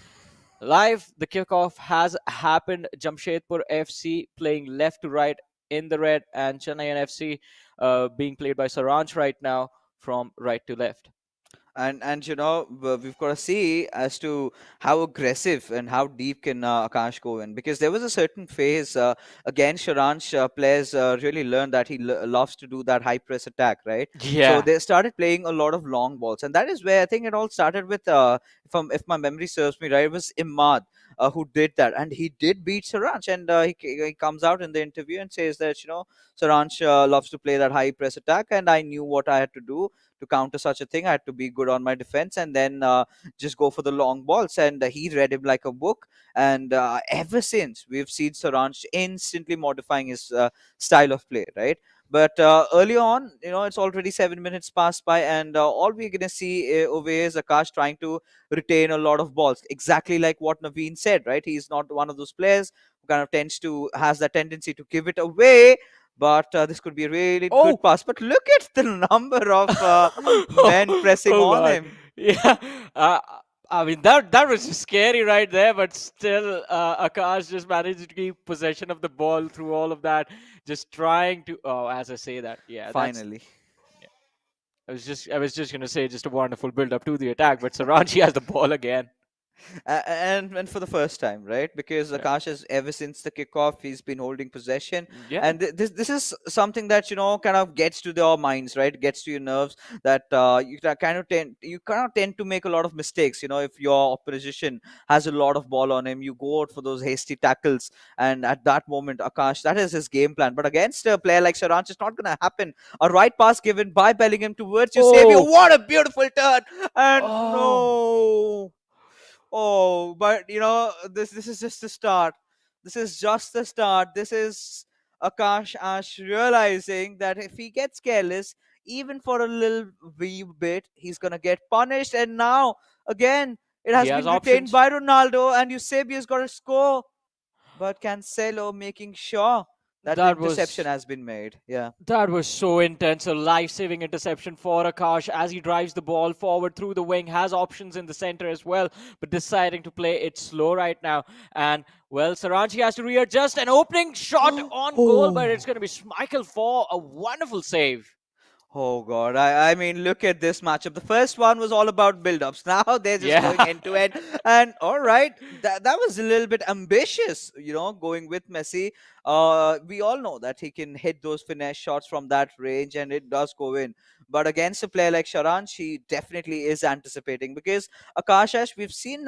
live. The kickoff has happened. Jamshedpur FC playing left to right in the red, and Chennaiyin FC being played by Saranch right now from right to left. And we've got to see as to how aggressive and how deep can Akash go in, because there was a certain phase again Sharansh players really learned that he loves to do that high press attack, right? So Yeah. they started playing a lot of long balls, and that is where I think it all started with if my memory serves me right, it was Imad who did that, and he did beat Saranch, and he comes out in the interview and says that Saranch loves to play that high press attack, and I knew what I had to do to counter such a thing. I had to be good on my defense and then just go for the long balls. And he read him like a book. And ever since, we've seen Saranch instantly modifying his style of play, right? But early on, it's already 7 minutes passed by, and all we're going to see over here is Akash trying to retain a lot of balls. Exactly like what Naveen said, right? He's not one of those players who kind of has that tendency to give it away, but this could be a really good Oh, pass. But look at the number of men pressing oh on God. him. Yeah. Uh, I mean, that was just scary right there, but still, Akash just managed to keep possession of the ball through all of that, just trying to. Oh, as I say that, yeah, that's. Finally. Yeah. I was just gonna say just a wonderful build up to the attack, but Saranchi has the ball again. And for the first time, right? Because Yeah. Akash has ever since the kickoff, he's been holding possession, Yeah. and this is something that kind of gets to your minds, right? Gets to your nerves. That you cannot tend to make a lot of mistakes. If your opposition has a lot of ball on him, you go out for those hasty tackles, and at that moment, Akash, that is his game plan. But against a player like Saranch, it's not going to happen. A right pass given by Bellingham towards you, Savior. Oh. What a beautiful turn! And Oh. no. Oh, but this is just the start. This is just the start. This is Akash Ash realizing that if he gets careless, even for a little wee bit, he's gonna get punished. And now again, it He has has been retained options. by Ronaldo, and Eusebio's got to score. But Cancelo making sure That That interception was has been made. Yeah. That was so intense. A life-saving interception for Akash as he drives the ball forward through the wing, has options in the center as well, but deciding to play it slow right now. And, well, Saranchi has to readjust. An opening shot on goal, but it's Oh. going to be Schmeichel for a wonderful save. Oh God! I mean, look at this matchup. The first one was all about build-ups. Now they're just going Yeah. end to end. And all right, that was a little bit ambitious, going with Messi. We all know that he can hit those finesse shots from that range, and it does go in. But against a player like Sharanch, he definitely is anticipating because Akashash, we've seen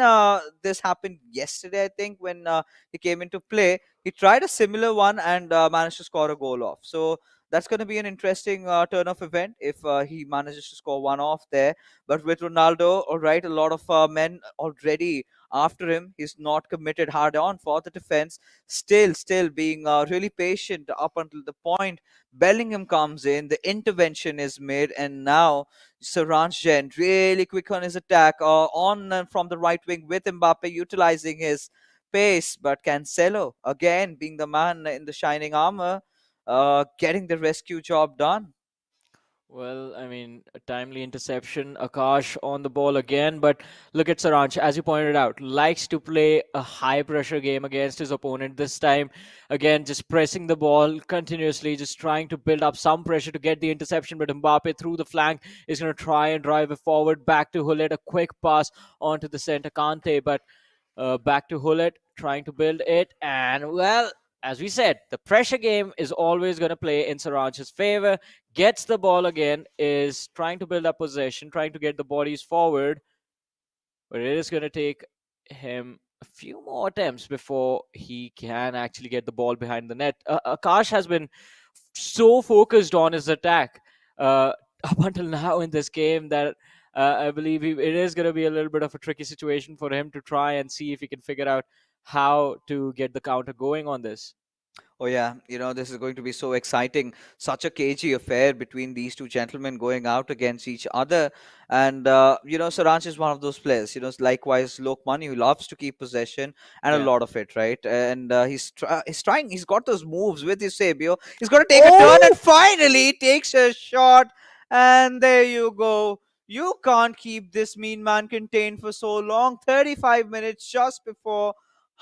this happen yesterday. I think when he came into play, he tried a similar one and managed to score a goal off. So that's going to be an interesting turn of event if he manages to score one off there. But with Ronaldo, all right, a lot of men already after him. He's not committed hard on for the defense. Still being really patient up until the point Bellingham comes in. The intervention is made, and now Saranjen really quick on his attack on and from the right wing with Mbappe utilizing his pace. But Cancelo again being the man in the shining armor getting the rescue job done. Well, I mean, a timely interception. Akash on the ball again. But look at Saranch, as you pointed out, likes to play a high pressure game against his opponent. This time, again, just pressing the ball continuously, just trying to build up some pressure to get the interception. But Mbappe through the flank is going to try and drive it forward back to Hullet. A quick pass onto the center Kante. But back to Hullet, trying to build it. And, well, as we said, the pressure game is always going to play in Saranch's favor. Gets the ball again, is trying to build up possession, trying to get the bodies forward, but it is going to take him a few more attempts before he can actually get the ball behind the net. Akash has been so focused on his attack up until now in this game that I believe it is going to be a little bit of a tricky situation for him to try and see if he can figure out how to get the counter going on this. Oh yeah, this is going to be so exciting. Such a cagey affair between these two gentlemen going out against each other. And Saranch is one of those players. Likewise, Lokman, who loves to keep possession and a Yeah. lot of it, right? And he's trying. He's got those moves with Eusebio. He's got to take a turn, and Oh! finally takes a shot. And there you go. You can't keep this mean man contained for so long. 35 minutes just before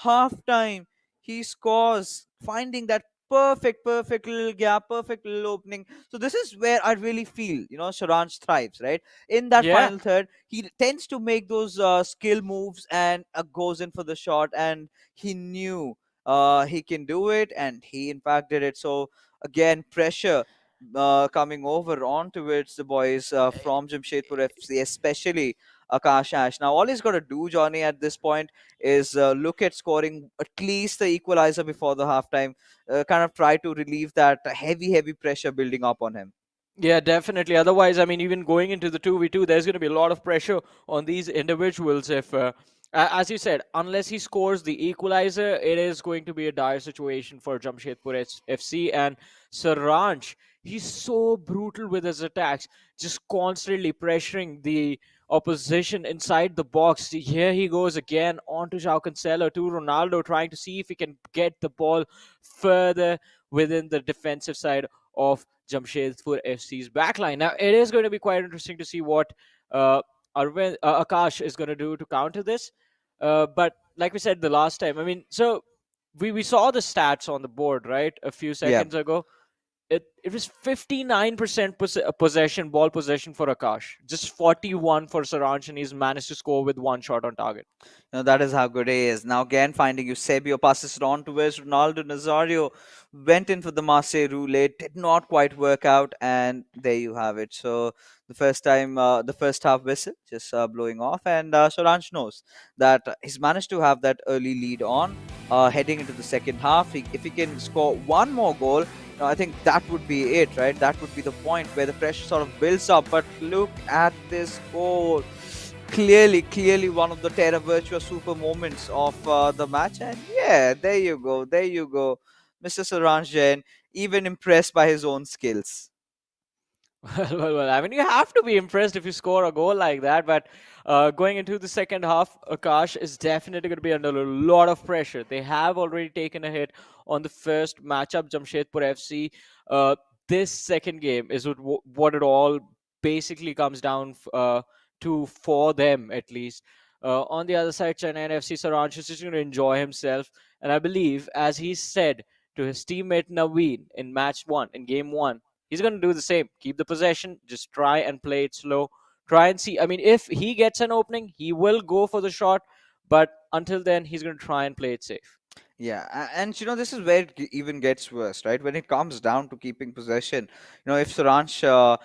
halftime he scores, finding that perfect little gap, perfect little opening. So this is where I really feel, Sharanch thrives, right? In that Yeah. final third, he tends to make those skill moves and goes in for the shot, and he knew he can do it, and he in fact did it. So again, pressure. Coming over onto it, the boys from Jamshedpur FC, especially Akash Ash. Now, all he's got to do, Johnny, at this point is look at scoring at least the equalizer before the halftime, kind of try to relieve that heavy pressure building up on him. Yeah, definitely. Otherwise, I mean, even going into the 2v2, there's going to be a lot of pressure on these individuals. If, as you said, unless he scores the equalizer, it is going to be a dire situation for Jamshedpur FC. And Saranch, he's so brutal with his attacks, just constantly pressuring the opposition inside the box. Here he goes again onto João Cancelo to Ronaldo, trying to see if he can get the ball further within the defensive side of Jamshedpur FC's backline. Now, it is going to be quite interesting to see what Akash is going to do to counter this. But like we said the last time, I mean, so we saw the stats on the board, right, a few Yeah. seconds ago. It was 59% possession, ball possession for Akash, just 41 for Saranch, and he's managed to score with one shot on target. That is how good he is. Now again finding Eusebio passes it on towards Ronaldo Nazario. Went in for the Marseille roulette, did not quite work out, and there you have it. So the first half whistle just blowing off, and Solange knows that he's managed to have that early lead on. Heading into the second half, if he can score one more goal, I think that would be it, right? That would be the point where the pressure sort of builds up. But look at this goal. Clearly one of the Terra Virtua super moments of the match. And yeah, there you go. Mr. Saranjan, even impressed by his own skills. Well, I mean, you have to be impressed if you score a goal like that. But Going into the second half, Akash is definitely going to be under a lot of pressure. They have already taken a hit on the first matchup, Jamshedpur FC. Uh, this second game is what it all basically comes down to for them, at least. On the other side, Chennaiyin FC, Saransh is just going to enjoy himself. And I believe, as he said to his teammate Naveen in match one, in game one, he's going to do the same. Keep the possession, just try and play it slow. Try and see. I mean, if he gets an opening, he will go for the shot. But until then, he's going to try and play it safe. Yeah, and this is where it even gets worse, right? When it comes down to keeping possession, if Saransh,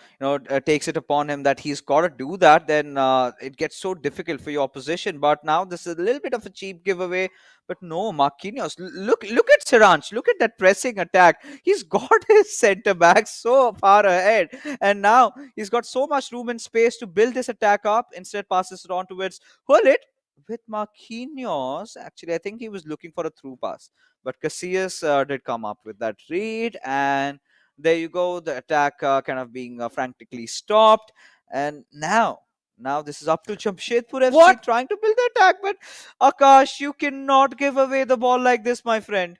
takes it upon him that he's got to do that, then it gets so difficult for your opposition. But now this is a little bit of a cheap giveaway. But no, Marquinhos, look at Saransh, look at that pressing attack. He's got his centre back so far ahead, and now he's got so much room and space to build this attack up. Instead, passes it on towards Hullet with Marquinhos. Actually, I think he was looking for a through pass, but Casillas did come up with that read, and there you go. The attack kind of being frantically stopped, and now this is up to Jamshedpur FC What? trying to build the attack, but Akash, you cannot give away the ball like this, my friend.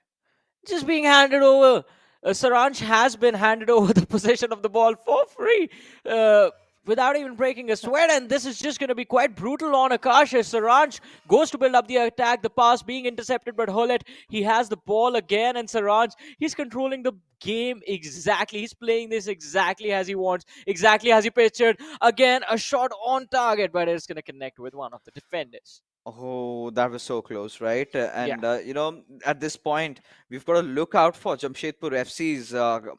Just being handed over. Saransh has been handed over the possession of the ball for free without even breaking a sweat. And this is just going to be quite brutal on Akash as Saransh goes to build up the attack. The pass being intercepted, but Hullet, he has the ball again. And Saransh, he's controlling the game exactly. He's playing this exactly as he wants, exactly as he pictured. Again, a shot on target, but it's going to connect with one of the defenders. Oh, that was so close, right? Yeah. And at this point, we've got to look out for Jamshedpur FC's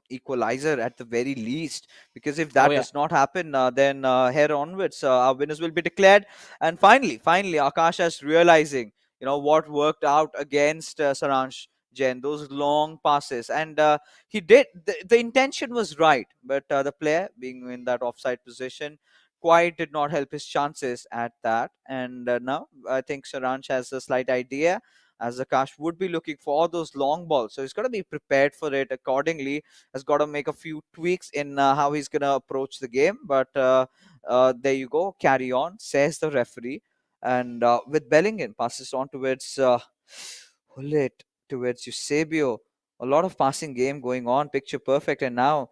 equalizer at the very least, because if Oh, that yeah. does not happen, then here onwards, our winners will be declared. And finally, Akash is realizing, what worked out against Saransh Jain, those long passes, and he did. The intention was right, but the player being in that offside position quite did not help his chances at that. And now I think Saransh has a slight idea, as Akash would be looking for those long balls. So he's got to be prepared for it accordingly. Has got to make a few tweaks in how he's going to approach the game. But there you go. Carry on, says the referee. And with Bellingham, passes on towards Hullet, towards Eusebio. A lot of passing game going on, picture perfect. And now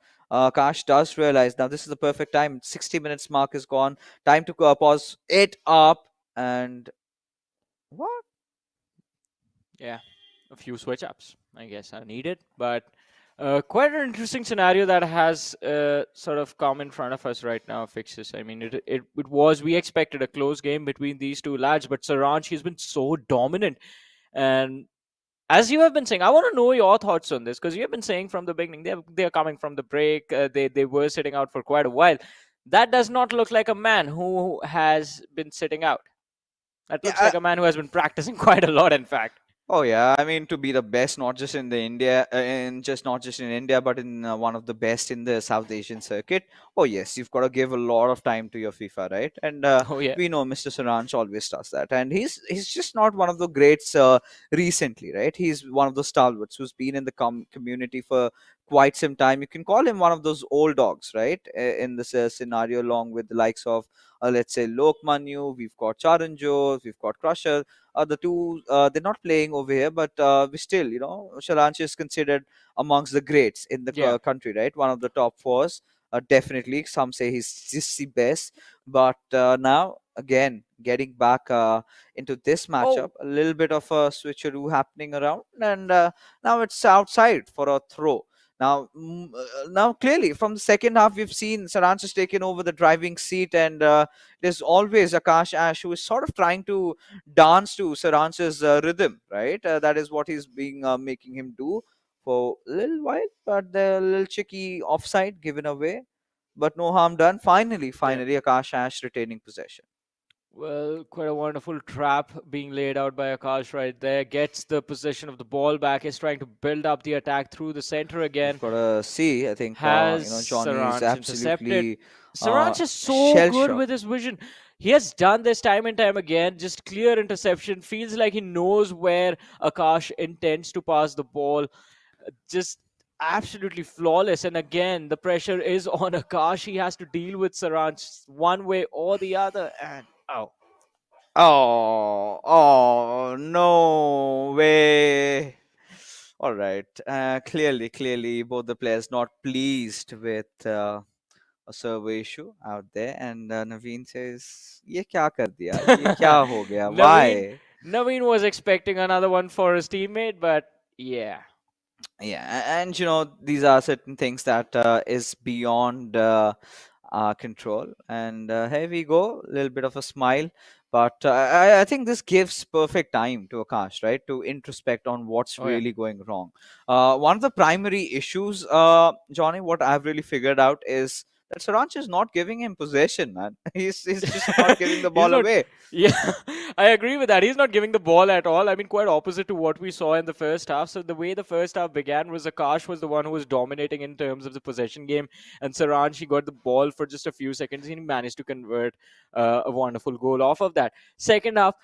Kash does realize now this is the perfect time. 60 minutes mark is gone. Time to pause it up. And what? Yeah, a few switch ups, I guess, are needed. But quite an interesting scenario that has sort of come in front of us right now, Fixes. I mean, it was, we expected a close game between these two lads, but Saransh, he's been so dominant. And as you have been saying, I want to know your thoughts on this because you have been saying from the beginning they're coming from the break. They were sitting out for quite a while. That does not look like a man who has been sitting out. That looks Yeah, like a man who has been practicing quite a lot, in fact. oh yeah, I mean to be the best, not just in the India, in just not just in India, but in one of the best in the South Asian circuit. Oh yes, you've got to give a lot of time to your FIFA, right? And Oh yeah. we know Mr. Saranch always does that, and he's just not one of the greats recently, right? He's one of those stalwarts who's been in the community for quite some time. You can call him one of those old dogs, right? In this scenario, along with the likes of let's say Lokmanyu, we've got Charanjo, we've got Crusher, the two they're not playing over here, but we still, Sharanch is considered amongst the greats in the Yeah. country, right? One of the top fours, definitely. Some say he's just the best, but now again getting back into this matchup, Oh, a little bit of a switcheroo happening around, and now it's outside for a throw. Now clearly from the second half, we've seen Saranch has taken over the driving seat, and there's always Akash Ash who is sort of trying to dance to Saranch's rhythm, right? That is what he's being making him do for a little while, but the little cheeky offside given away, but no harm done. yeah. Finally, Akash Ash retaining possession. Well, quite a wonderful trap being laid out by Akash right there. Gets the possession of the ball back. Is trying to build up the attack through the center We've again. got to see. I think Has Johnny is Saranch intercepted. absolutely Saranch is so shell good shocked. with his vision. He has done this time and time again. Just clear interception. Feels like he knows where Akash intends to pass the ball. Just absolutely flawless. And again, the pressure is on Akash. He has to deal with Saranch one way or the other. And Oh. Oh, no way. All right. Clearly, both the players not pleased with a server issue out there. And Naveen says, "ये क्या कर दिया? ये क्या हो गया? Naveen Why?" Naveen was expecting another one for his teammate, but yeah. Yeah, and these are certain things that is beyond our control. And here we go, a little bit of a smile. But I think this gives perfect time to Akash, right, to introspect on what's Oh yeah. really going wrong. One of the primary issues, Johnny, what I've really figured out is that Saranch is not giving him possession, man. He's just not giving the He's ball not. away. Yeah, I agree with that. He's not giving the ball at all. I mean, quite opposite to what we saw in the first half. So the way the first half began was Akash was the one who was dominating in terms of the possession game, and Saranj, he got the ball for just a few seconds and he managed to convert a wonderful goal off of that. Second half,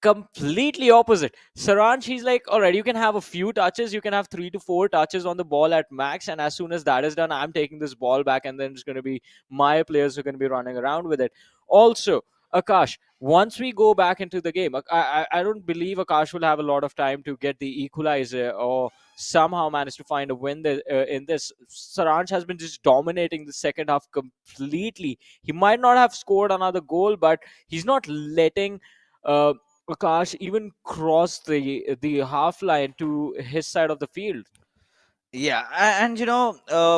completely opposite. Saranch, he's like, all right, you can have a few touches, you can have 3 to 4 touches on the ball at max, and as soon as that is done, I'm taking this ball back, and then it's going to be my players who are going to be running around with it. Also, Akash, once we go back into the game, I don't believe Akash will have a lot of time to get the equalizer or somehow manage to find a win in this. Saranch has been just dominating the second half completely. He might not have scored another goal, but he's not letting uh, Akash even crossed the half line to his side of the field. Yeah, and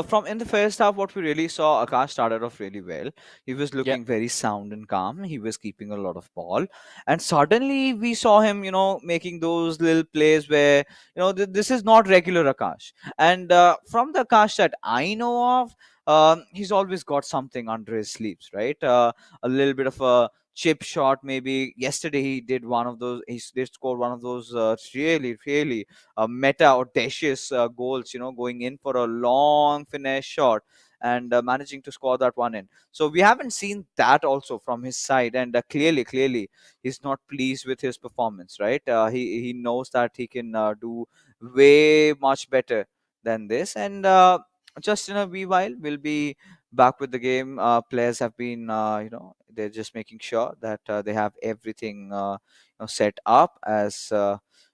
from in the first half, what we really saw, Akash started off really well. He was Yeah, looking very sound and calm. He was keeping a lot of ball, and suddenly we saw him, making those little plays where, this is not regular Akash. And from the Akash that I know of, he's always got something under his sleeves, right? A little bit of a chip shot, maybe. Yesterday he did one of those. Did score one of those really, really meta audacious goals, going in for a long finesse shot and managing to score that one in. So we haven't seen that also from his side, and clearly, he's not pleased with his performance, right? He knows that he can do way much better than this, and just in a wee while, we'll be back with the game. Players have been, they're just making sure that they have everything set up as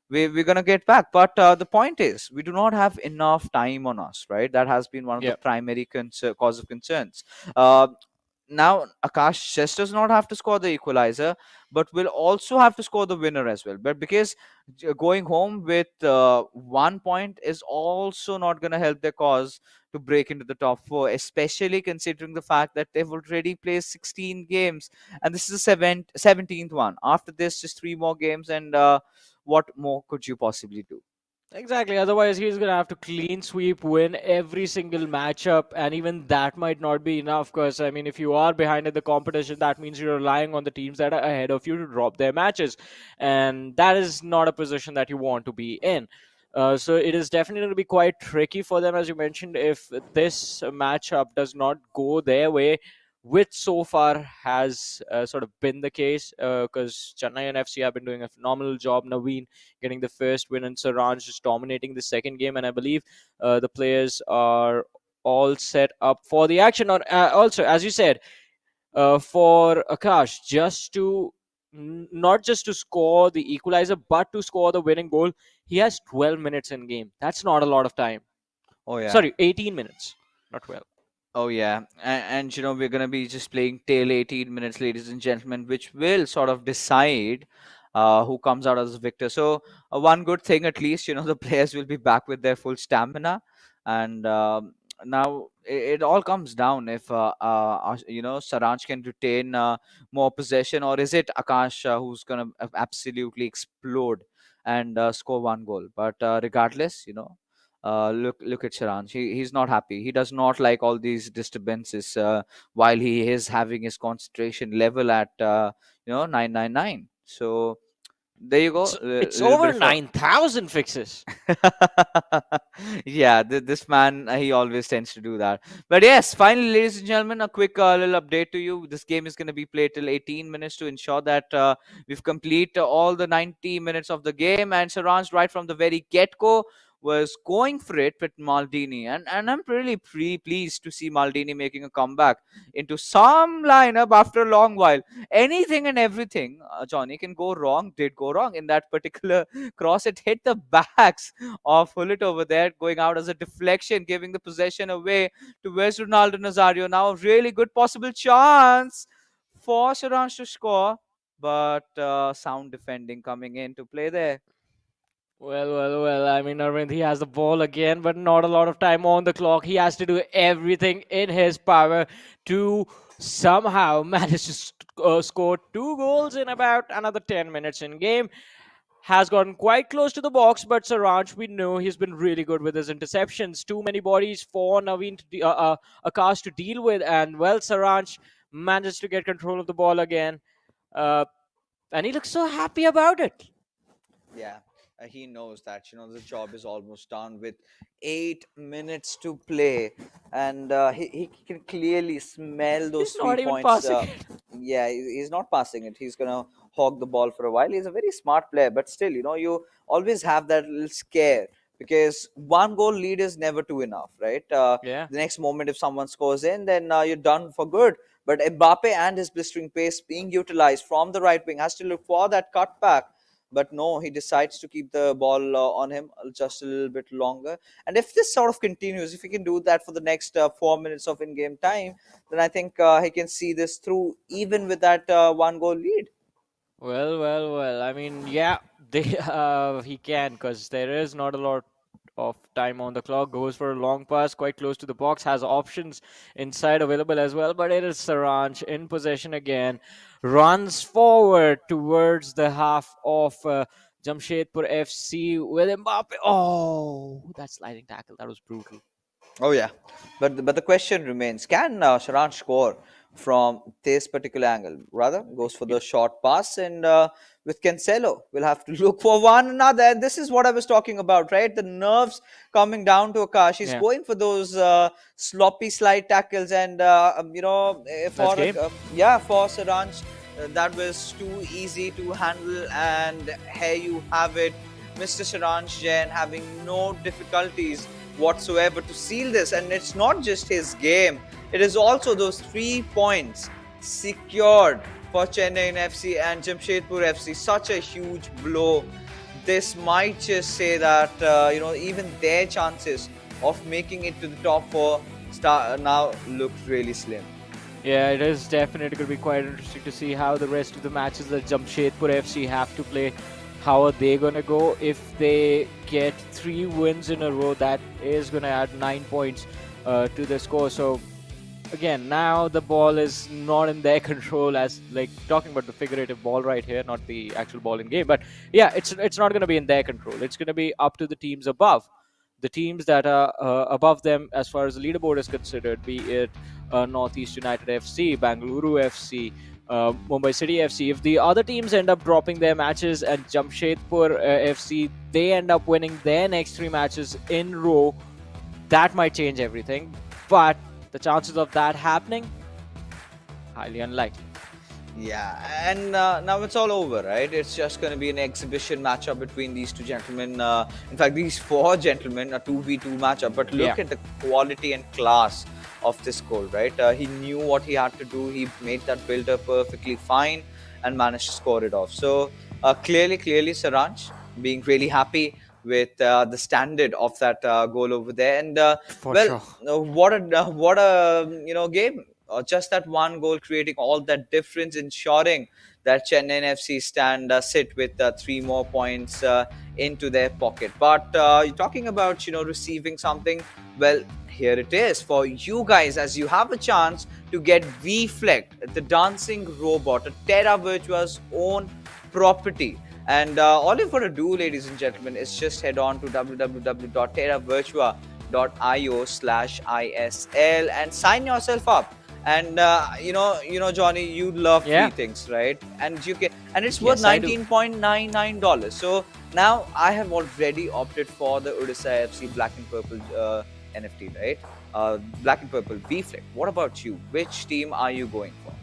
we're going to get back. But the point is, we do not have enough time on us, right? That has been one of the yeah. primary cause of concerns. Uh, Now, Akash just does not have to score the equalizer, but will also have to score the winner as well. But because going home with 1 point is also not going to help their cause to break into the top four, especially considering the fact that they've already played 16 games and this is the 17th one. After this, just three more games, and what more could you possibly do? Exactly. Otherwise, he's going to have to clean sweep, win every single matchup, and even that might not be enough. Because I mean, if you are behind in the competition, that means you're relying on the teams that are ahead of you to drop their matches, and that is not a position that you want to be in. So it is definitely going to be quite tricky for them, as you mentioned, if this matchup does not go their way, which so far has sort of been the case. Because Chennaiyin FC have been doing a phenomenal job. Naveen getting the first win, and Saranj just dominating the second game. And I believe the players are all set up for the action. Also, as you said, for Akash, just to not just to score the equalizer, but to score the winning goal, he has 12 minutes in game. That's not a lot of time. Oh yeah. Sorry, 18 minutes, not 12. Oh yeah, and we're gonna be just playing till 18 minutes, ladies and gentlemen, which will sort of decide who comes out as the victor. So one good thing, at least, the players will be back with their full stamina, and now it all comes down if Saranj can retain more possession, or is it Akash who's gonna absolutely explode and score one goal. But regardless, look at Sharan. He's not happy. He does not like all these disturbances while he is having his concentration level at 999. So there you go. A It's little bit over of a 9,000 fixes. yeah, this man, he always tends to do that. But yes, finally, ladies and gentlemen, a quick little update to you. This game is going to be played till 18 minutes to ensure that we've complete all the 90 minutes of the game. And Saranj, right from the very get go, was going for it with Maldini, and I'm really pleased to see Maldini making a comeback into some lineup after a long while. Anything and everything, Johnny, can go wrong. Did go wrong in that particular cross. It hit the backs of Hullet over there, going out as a deflection, giving the possession away to where's Ronaldo Nazario. Now, a really good possible chance for Saransh to score, but sound defending coming in to play there. Well. I mean, Arvind, he has the ball again, but not a lot of time on the clock. He has to do everything in his power to somehow manage to score 2 goals in about another 10 minutes in game. Has gotten quite close to the box, but Saransh, we know he's been really good with his interceptions. Too many bodies for Naveen Akash to deal with, and well, Saransh managed to get control of the ball again, uh, and he looks so happy about it. Yeah, he knows that the job is almost done with 8 minutes to play, and he can clearly smell those He's three not even points. passing it. Yeah, he's not passing it. He's gonna hog the ball for a while. He's a very smart player, but still, you always have that little scare because one goal lead is never too enough, right? Yeah. The next moment, if someone scores in, then you're done for good. But Mbappe and his blistering pace being utilized from the right wing has to look for that cutback, but no, he decides to keep the ball on him just a little bit longer. And if this sort of continues, if he can do that for the next 4 minutes of in-game time, then I think he can see this through even with that one goal lead. Well. I mean, yeah, they he can because there is not a lot of time on the clock. Goes for a long pass, quite close to the box. Has options inside available as well. But it is Saranch in possession again. Runs forward towards the half of Jamshedpur FC with Mbappe. Oh, that sliding tackle, that was brutal. Oh yeah, but the question remains: can Sharan score from this particular angle? Rather, goes for the short pass, and with Cancelo, we'll have to look for one another. And this is what I was talking about, right? The nerves coming down to Akash. He's Yeah, going for those sloppy slide tackles, and that's game. for Saranj, that was too easy to handle, and here you have it, Mr. Saranj Jain having no difficulties whatsoever to seal this. And it's not just his game, it is also those 3 points secured for Chennaiyin FC and Jamshedpur FC. Such a huge blow. This might just say that even their chances of making it to the top four now look really slim. Yeah, it is definitely going to be quite interesting to see how the rest of the matches that Jamshedpur FC have to play, how are they going to go. If they get 3 wins in a row, that is going to add 9 points to the score. So again, now the ball is not in their control, as like talking about the figurative ball right here, not the actual ball in game. But yeah, it's not going to be in their control. It's going to be up to the teams above. The teams that are above them as far as the leaderboard is considered, be it Northeast United FC, Bangalore FC, Mumbai City FC. If the other teams end up dropping their matches and Jamshedpur FC, they end up winning their next 3 matches in row, that might change everything. But the chances of that happening, highly unlikely. Yeah, and now it's all over, right? It's just going to be an exhibition matchup between these two gentlemen. In fact, these 4 gentlemen, a 2v2 matchup. But look at the quality and class of this goal, right? He knew what he had to do. He made that build up perfectly fine and managed to score it off. So clearly, Saranj being really happy with the standard of that goal over there. And Sure. what a game. Just that one goal creating all that difference, ensuring that Chennai FC sit with 3 more points into their pocket. But you're talking about receiving something. Well, here it is for you guys, as you have a chance to get VFlect, the dancing robot, a Terra Virtua's own property. And all you've got to do, ladies and gentlemen, is just head on to www.terravirtua.io/ISL and sign yourself up. And Johnny, you love free things, right? And you can, and it's worth $19.99. So now I have already opted for the Odisha FC Black and Purple NFT, right? Black and Purple VFlect. What about you? Which team are you going for?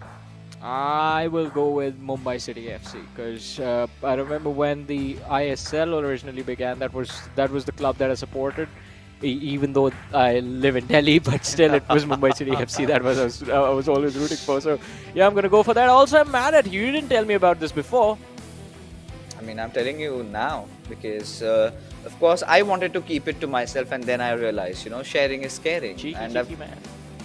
I will go with Mumbai City FC because I remember when the ISL originally began. That was the club that I supported, even though I live in Delhi. But still, it was Mumbai City FC that I was always rooting for. So yeah, I'm gonna go for that. Also, I'm mad at you. You didn't tell me about this before. I mean, I'm telling you now because, of course, I wanted to keep it to myself, and then I realized, sharing is caring, Cheeky, and cheeky man.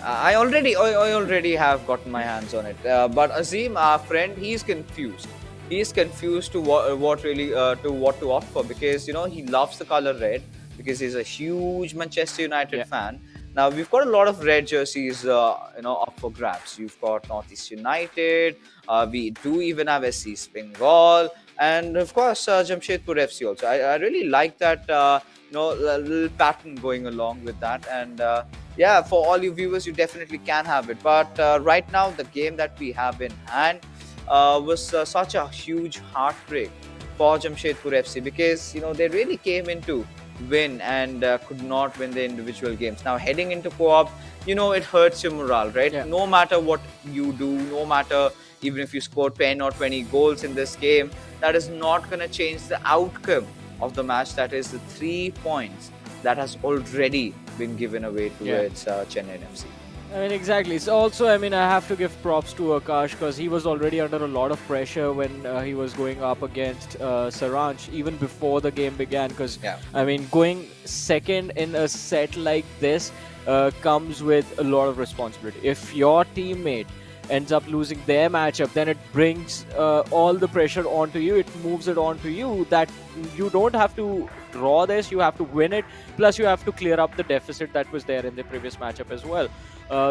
I already have gotten my hands on it. But Azim, our friend, he's confused. He's confused to what really to what to opt for because he loves the color red because he's a huge Manchester United Yeah. fan. Now we've got a lot of red jerseys, up for grabs. You've got Northeast United. We do even have SC Bengal, and of course Jamshedpur FC also. I really like that little pattern going along with that, and yeah, for all you viewers, you definitely can have it. But right now, the game that we have in hand was such a huge heartbreak for Jamshedpur FC because they really came into win and could not win the individual games. Now heading into co-op, it hurts your morale, right? Yeah. No matter what you do, no matter even if you score 10 or 20 goals in this game, that is not going to change the outcome of the match. That is the 3 points that has already been given away towards Chennaiyin FC. I mean, exactly. So also, I mean, I have to give props to Akash because he was already under a lot of pressure when he was going up against Saranch even before the game began. Because Yeah. I mean, going second in a set like this comes with a lot of responsibility. If your teammate ends up losing their matchup, then it brings all the pressure onto you. It moves it onto you that you don't have to draw this, you have to win it. Plus, you have to clear up the deficit that was there in the previous matchup as well.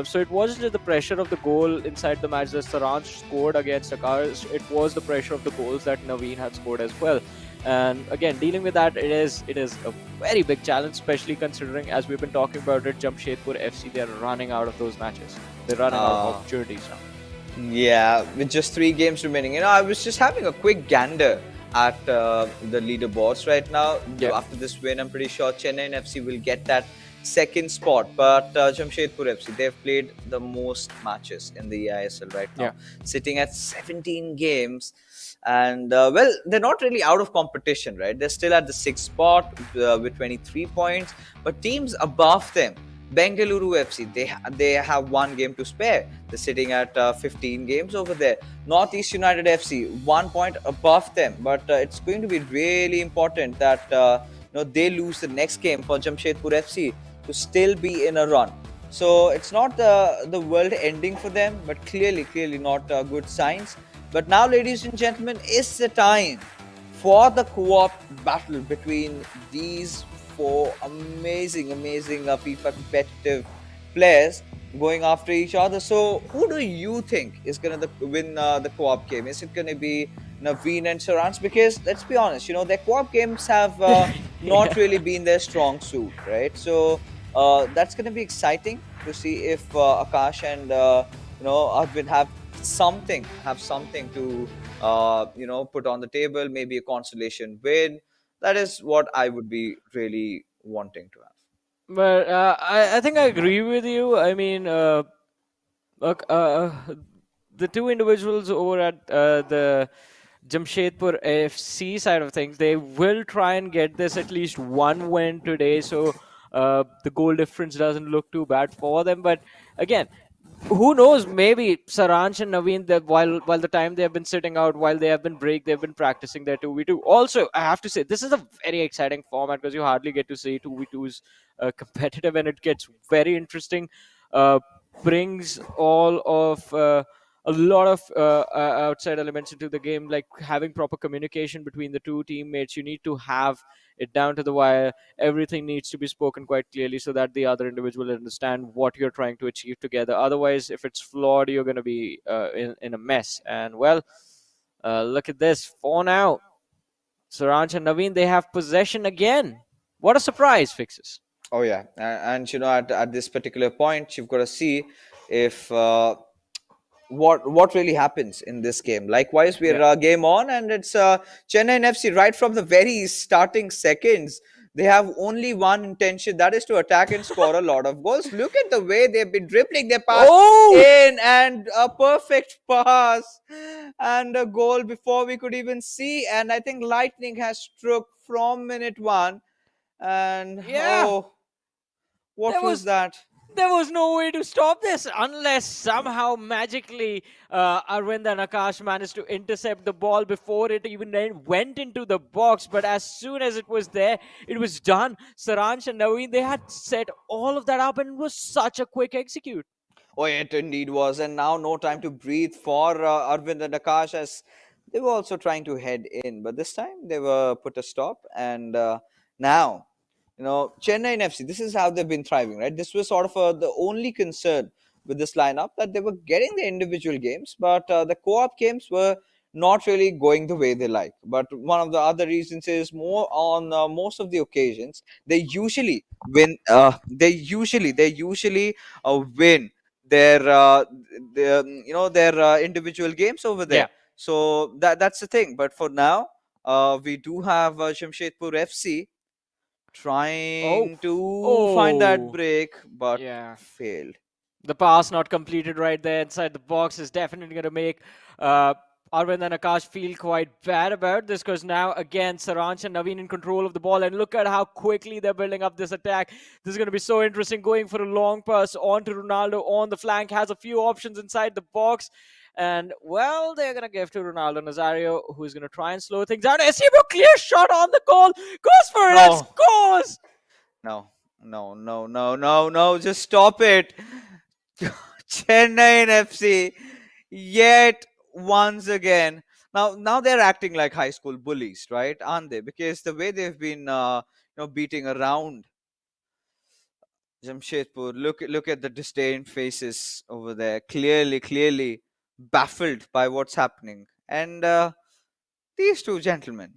So it wasn't just the pressure of the goal inside the match that Saranch scored against Akash, it was the pressure of the goals that Naveen had scored as well. And again, dealing with that, it is a very big challenge, especially considering, as we've been talking about it, Jamshedpur FC, they're running out of those matches. They're running out of opportunities now. Yeah, with just 3 games remaining. I was just having a quick gander at the leaderboards right now. Yeah. After this win, I'm pretty sure Chennaiyin FC will get that second spot. But Jamshedpur FC, they've played the most matches in the eISL right now, Yeah. sitting at 17 games. And, well, they're not really out of competition, right? They're still at the 6th spot with 23 points. But teams above them, Bengaluru FC, they have 1 game to spare. They're sitting at 15 games over there. Northeast United FC, 1 point above them. But it's going to be really important that they lose the next game for Jamshedpur FC to still be in a run. So it's not the world ending for them, but clearly not good signs. But now, ladies and gentlemen, is the time for the co-op battle between these 4 amazing FIFA competitive players going after each other. So, who do you think is going to win the co-op game? Is it going to be Naveen and Saransh? Because let's be honest, their co-op games have not really been their strong suit, right? So, that's going to be exciting to see if Akash and Arvind have something to put on the table, maybe a consolation win. That is what I would be really wanting to have. But I think I agree with you. I mean, look, the two individuals over at the Jamshedpur FC side of things, they will try and get this at least one win today, so the goal difference doesn't look too bad for them. But again, who knows? Maybe Saransh and Naveen, that while the time they have been sitting out, while they have been break, they've been practicing their 2v2. Also, I have to say this is a very exciting format because you hardly get to see 2v2s competitive, and it gets very interesting. Uh, Brings all of a lot of outside elements into the game, like having proper communication between the two teammates. You need to have it down to the wire. Everything needs to be spoken quite clearly so that the other individual understand what you're trying to achieve together. Otherwise, if it's flawed, you're going to be in a mess. And well, look at this. For now, Saranch and Naveen, they have possession again. What a surprise, Fixes. Oh yeah, and at this particular point, you've got to see if what really happens in this game. Likewise, we're Yeah. game on, and it's Chennai FC right from the very starting seconds. They have only one intention, that is to attack and score a lot of goals. Look at the way they've been dribbling. They pass Oh, in and a perfect pass and a goal before we could even see. And I think lightning has struck from minute one. And yeah. oh, what There was was that? there was no way to stop this unless somehow magically Arvind and Akash managed to intercept the ball before it even went into the box. But as soon as it was there, it was done. Saransh and Naveen, they had set all of that up, and it was such a quick execute. Oh, it indeed was. And now no time to breathe for Arvind and Akash, as they were also trying to head in. But this time they were put a stop. And now, Chennai FC, this is how they've been thriving, right? This was sort of the only concern with this lineup, that they were getting the individual games, but the co-op games were not really going the way they like. But one of the other reasons is more on most of the occasions, they usually win. They usually win their individual games over there. Yeah. So that's the thing. But for now, we do have Jamshedpur FC Oh. trying to find that Oh. break, but Yeah. failed. The pass not completed right there inside the box is definitely going to make uh, Arvind and Akash feel quite bad about this, because now again Saransh and Naveen in control of the ball, and look at how quickly they're building up this attack. This is going to be so interesting, going for a long pass on to Ronaldo on the flank, has a few options inside the box, and well, they're going to give to Ronaldo Nazario, who's going to try and slow things down. SCB clear shot on the goal, goes for it and No, scores. no, no, no, no, no, no. Just stop it. Chennai FC, yet once again. Now they're acting like high school bullies, right? Aren't they? Because the way they've been, beating around Jamshedpur. Look at the disdain faces over there. Clearly baffled by what's happening. And these two gentlemen,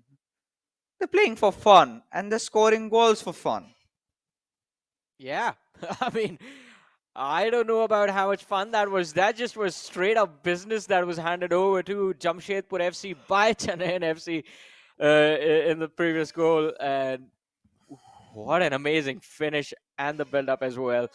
they're playing for fun and they're scoring goals for fun. Yeah, I mean, I don't know about how much fun that was. That just was straight up business that was handed over to Jamshedpur FC by Chennaiyin FC in the previous goal. And what an amazing finish and the build up as well.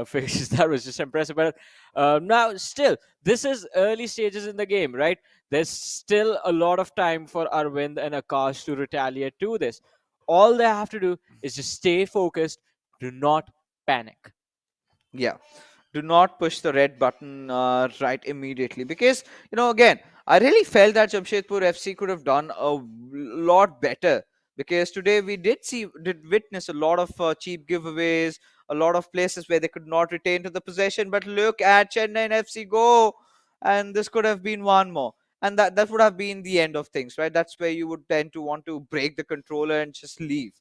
Finishes that was just impressive. But now, still, this is early stages in the game, right? There's still a lot of time for Arvind and Akash to retaliate to this. All they have to do is just stay focused, do not panic. Yeah. Do not push the red button right immediately, because again, I really felt that Jamshedpur FC could have done a lot better, because today we did witness a lot of cheap giveaways, a lot of places where they could not retain to the possession. But look at Chennai FC go, and this could have been one more, and that would have been the end of things, right? That's where you would tend to want to break the controller and just leave,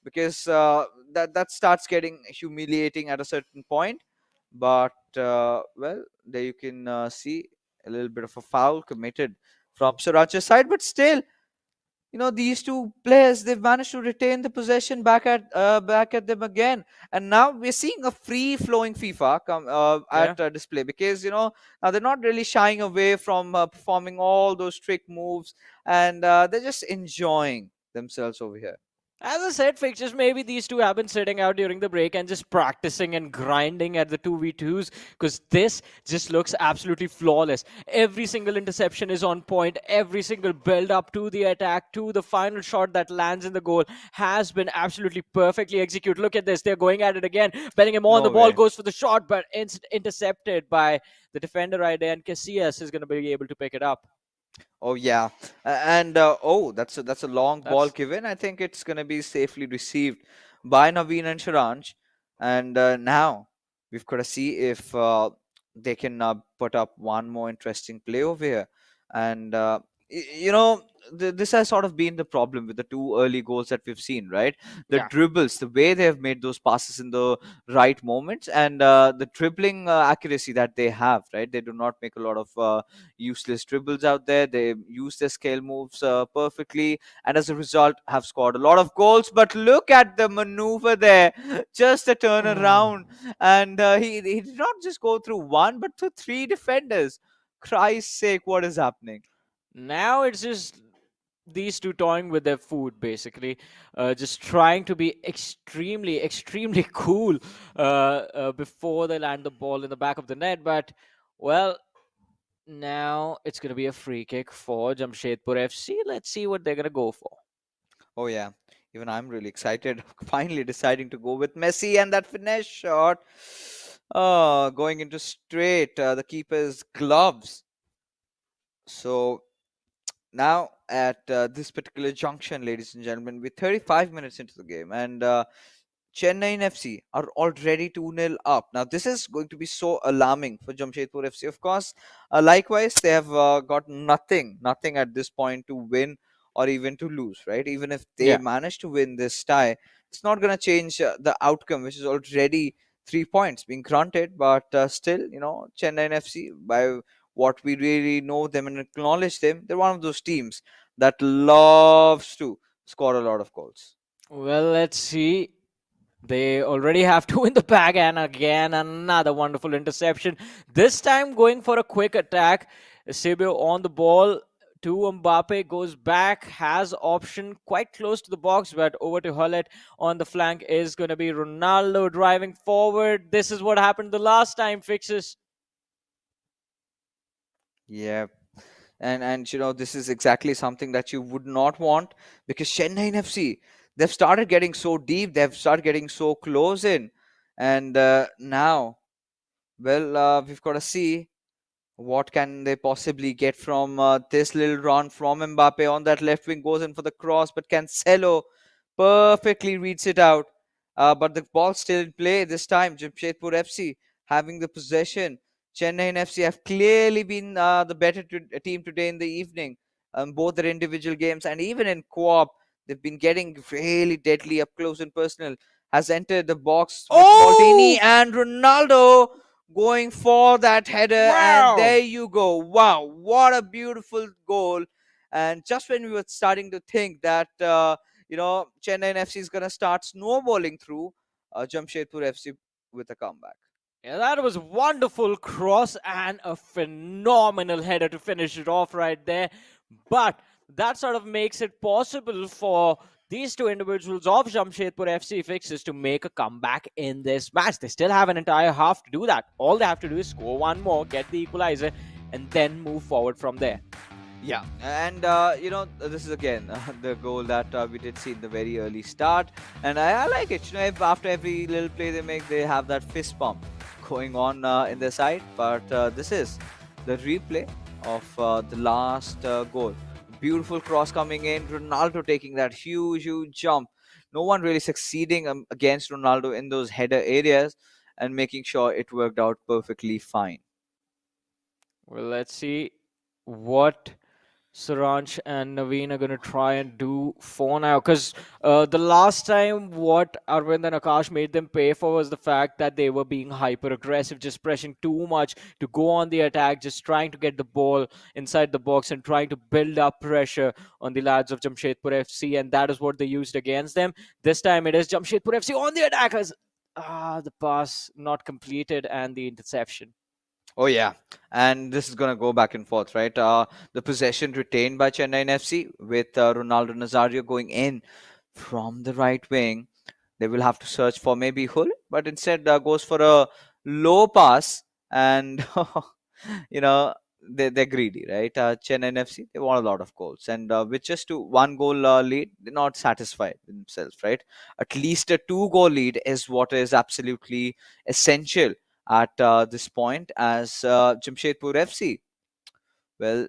because that starts getting humiliating at a certain point. But well, there you can see a little bit of a foul committed from Sriracha's side. But still, these two players, they've managed to retain the possession back at them again. And now we're seeing a free flowing FIFA come Yeah. at display, because now they're not really shying away from performing all those trick moves, and they're just enjoying themselves over here. As I said, fixtures, maybe these two have been sitting out during the break and just practicing and grinding at the 2v2s, because this just looks absolutely flawless. Every single interception is on point. Every single build up to the attack, to the final shot that lands in the goal, has been absolutely perfectly executed. Look at this. They're going at it again. Bellingham on the No ball, way. goes for the shot, but intercepted by the defender right there, and Casillas is going to be able to pick it up. Oh yeah, and oh, that's a long ball That's given. I think it's gonna be safely received by Naveen and Sharanj, and now we've got to see if they can put up one more interesting play over here. And this has sort of been the problem with the two early goals that we've seen, right? The yeah. dribbles, the way they have made those passes in the right moments, and the dribbling accuracy that they have, right? They do not make a lot of useless dribbles out there. They use their scale moves perfectly, and as a result, have scored a lot of goals. But look at the maneuver there, just a turn around, and he did not just go through one, but through three defenders. Christ's sake, what is happening? Now it's just these two toying with their food, basically, just trying to be extremely cool before they land the ball in the back of the net. But, well, now it's going to be a free kick for Jamshedpur FC. Let's see what they're going to go for. Oh yeah, even I'm really excited. Finally deciding to go with Messi and that finesse shot. Oh, going into straight the keeper's gloves. So now at this particular junction, ladies and gentlemen, we're 35 minutes into the game, and Chennaiyin FC are already 2-0 up. Now, this is going to be so alarming for Jamshedpur FC. Of course, likewise, they have got nothing at this point to win or even to lose, right? Even if they Yeah. manage to win this tie, it's not going to change the outcome, which is already 3 points being granted. But still, Chennaiyin FC, by what we really know them and acknowledge them, they're one of those teams that loves to score a lot of goals. Well, let's see. They already have two in the bag, and again, another wonderful interception. This time going for a quick attack. Sibio on the ball to Mbappe, goes back, has option quite close to the box, but over to Hullet on the flank is going to be Ronaldo driving forward. This is what happened the last time, Fixes. Yeah, and this is exactly something that you would not want, because Chennai FC, they've started getting so deep, they've started getting so close in, and now, well, we've got to see what can they possibly get from this little run from Mbappe on that left wing, goes in for the cross, but Cancelo perfectly reads it out. But the ball still in play this time. Jamshedpur FC having the possession. Chennai FC have clearly been the better team today in the evening. Both their individual games and even in co-op, they've been getting really deadly up close and personal. Has entered the box with Maldini Oh, and Ronaldo going for that header, and wow. there you go. Wow, what a beautiful goal. And just when we were starting to think that Chennai FC is going to start snowballing through, Jamshedpur FC with a comeback. Yeah, that was wonderful cross and a phenomenal header to finish it off right there. But that sort of makes it possible for these two individuals of Jamshedpur FC Fixes to make a comeback in this match. They still have an entire half to do that. All they have to do is score one more, get the equalizer, and then move forward from there. Yeah, and this is again the goal that we did see in the very early start, and I like it. If after every little play they make, they have that fist pump going on in their side. But this is the replay of the last goal. Beautiful cross coming in, Ronaldo taking that huge jump. No one really succeeding against Ronaldo in those header areas, and making sure it worked out perfectly fine. Well, let's see what Saransh and Naveen are going to try and do for now. Because the last time, what Arvind and Akash made them pay for was the fact that they were being hyper aggressive, just pressing too much to go on the attack, just trying to get the ball inside the box and trying to build up pressure on the lads of Jamshedpur FC. And that is what they used against them. This time it is Jamshedpur FC on the attackers. The pass not completed and the interception. Oh yeah, and this is gonna go back and forth, right? The possession retained by Chennai FC with Ronaldo Nazario going in from the right wing. They will have to search for maybe Hull, but instead goes for a low pass, and you know they're greedy, right? Chennai FC, they want a lot of goals, and with just to 1 goal lead, they're not satisfied with themselves, right? At least a 2 goal lead is what is absolutely essential at this point, as Jamshedpur FC. Well,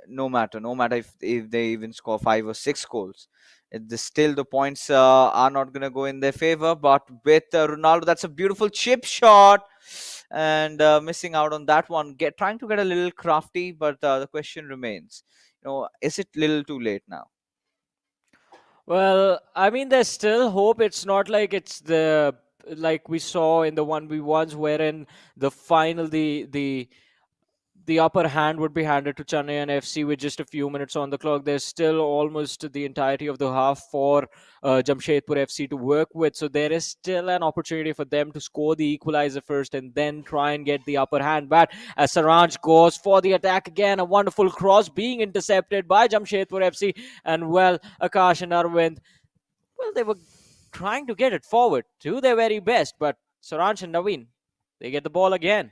no matter if they even score 5 or 6 goals, still the points are not going to go in their favor. But with Ronaldo, that's a beautiful chip shot, and missing out on that one. Trying to get a little crafty, but the question remains: is it little too late now? Well, I mean, there's still hope. It's not like it's the like we saw in the 1v1s, wherein the final, the the upper hand would be handed to Chennaiyin FC with just a few minutes on the clock. There's still almost the entirety of the half for Jamshedpur FC to work with. So there is still an opportunity for them to score the equalizer first and then try and get the upper hand. But as Saranj goes for the attack again, a wonderful cross being intercepted by Jamshedpur FC. And well, Akash and Arvind, well, they were trying to get it forward, do their very best. But Saranj and Naveen, they get the ball again.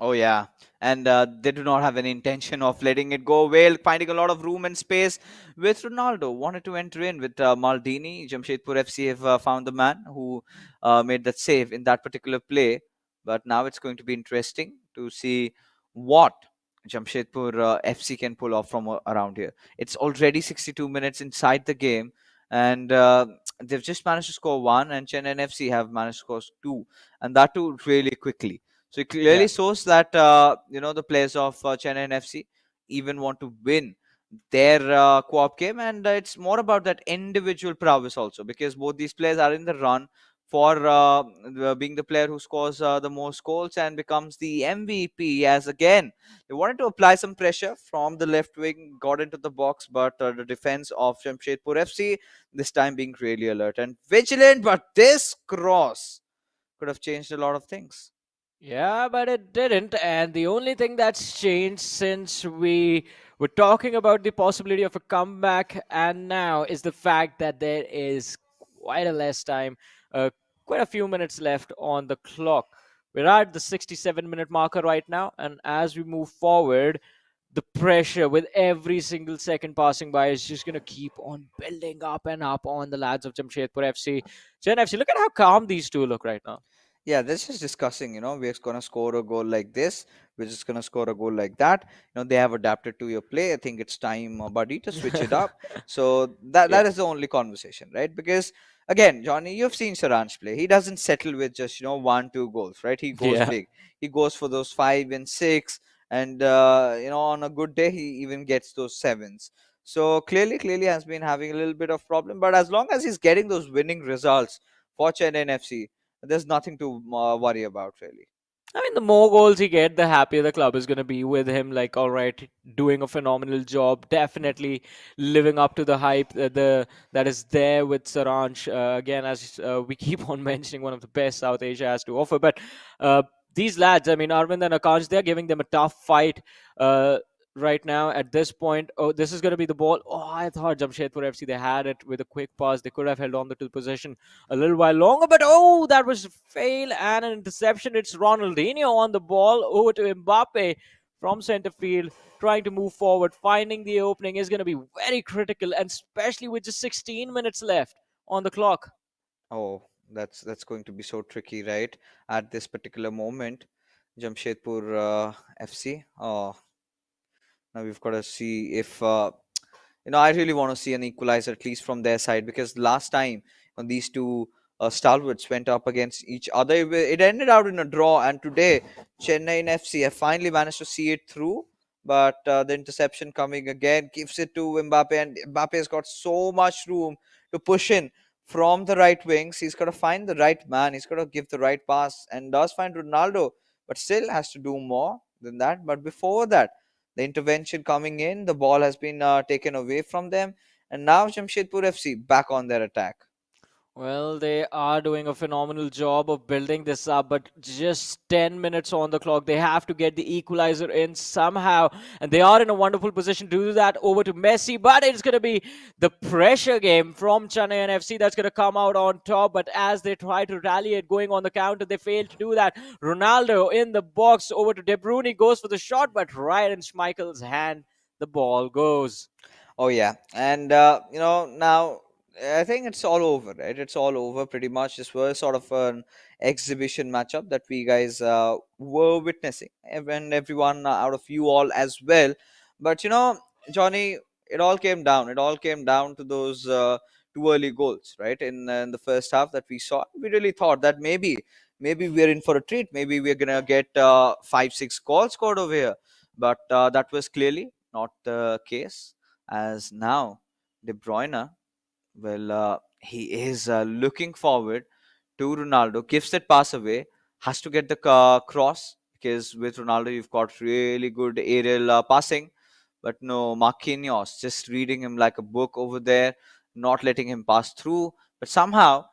Oh yeah, and they do not have any intention of letting it go away, finding a lot of room and space with Ronaldo. Wanted to enter in with Maldini. Jamshedpur FC have found the man who made that save in that particular play. But now it's going to be interesting to see what Jamshedpur FC can pull off from around here. It's already 62 minutes inside the game, and they've just managed to score one, and Chennai FC have managed to score two, and that too really quickly. So it clearly Yeah. shows that the players of Chennai FC even want to win their co-op game, and it's more about that individual prowess also, because both these players are in the run for being the player who scores the most goals and becomes the MVP. As again, they wanted to apply some pressure from the left wing, got into the box, but the defense of Jamshedpur FC this time being really alert and vigilant. But this cross could have changed a lot of things. Yeah, but it didn't. And the only thing that's changed since we were talking about the possibility of a comeback and now is the fact that there is quite a less time, uh, quite a few minutes left on the clock. We're at the 67-minute marker right now. And as we move forward, the pressure with every single second passing by is just going to keep on building up and up on the lads of Jamshedpur FC. Chen FC, look at how calm these two look right now. Yeah, this is discussing, we're going to score a goal like this. We're just going to score a goal like that. They have adapted to your play. I think it's time, buddy, to switch it up. So that Yeah. that is the only conversation, right? Because again, Johnny, you've seen Saranj play. He doesn't settle with just, one, two goals, right? He goes Yeah. big. He goes for those 5 and 6. And, on a good day, he even gets those sevens. So clearly has been having a little bit of problem. But as long as he's getting those winning results for Chennai FC, there's nothing to worry about, really. I mean, the more goals he get, the happier the club is going to be with him. Like, all right, doing a phenomenal job, definitely living up to the hype that is there with Saranj. Again, as we keep on mentioning, one of the best South Asia has to offer. But uh, these lads, I mean, Arvind and Akash, they're giving them a tough fight. Right now at this point. Oh, this is going to be the ball. Oh, I thought Jamshedpur FC, they had it with a quick pass. They could have held on to the possession a little while longer, but oh, that was a fail and an interception. It's Ronaldinho on the ball over to Mbappe from center field, trying to move forward. Finding the opening is going to be very critical, and especially with just 16 minutes left on the clock. Oh, that's going to be so tricky, right? At this particular moment, Jamshedpur FC. Oh, now we've got to see if I really want to see an equalizer at least from their side, because last time when these two stalwarts went up against each other, it ended out in a draw. And today, Chennai FC have finally managed to see it through. But the interception coming again gives it to Mbappe, and Mbappe has got so much room to push in from the right wings. He's got to find the right man. He's got to give the right pass, and does find Ronaldo, but still has to do more than that. But before that, the intervention coming in, the ball has been taken away from them, and now Jamshedpur FC back on their attack. Well, they are doing a phenomenal job of building this up, but just 10 minutes on the clock. They have to get the equalizer in somehow, and they are in a wonderful position to do that over to Messi. But it's going to be the pressure game from Chennai FC that's going to come out on top. But as they try to rally it going on the counter, they fail to do that. Ronaldo in the box over to De Bruyne goes for the shot, but right in Schmeichel's hand, the ball goes. Oh yeah, and now I think it's all over, right? It's all over pretty much. This was sort of an exhibition matchup that we guys were witnessing, and everyone out of you all as well. But Johnny, it all came down. It all came down to those two early goals, right? In the first half that we saw, we really thought that maybe we're in for a treat. Maybe we're gonna get 5, 6 goals scored over here. But that was clearly not the case, as now De Bruyne, well, he is looking forward to Ronaldo, gives that pass away, has to get the cross. because with Ronaldo you've got really good aerial passing, but no, Marquinhos just reading him like a book over there, not letting him pass through. But somehow,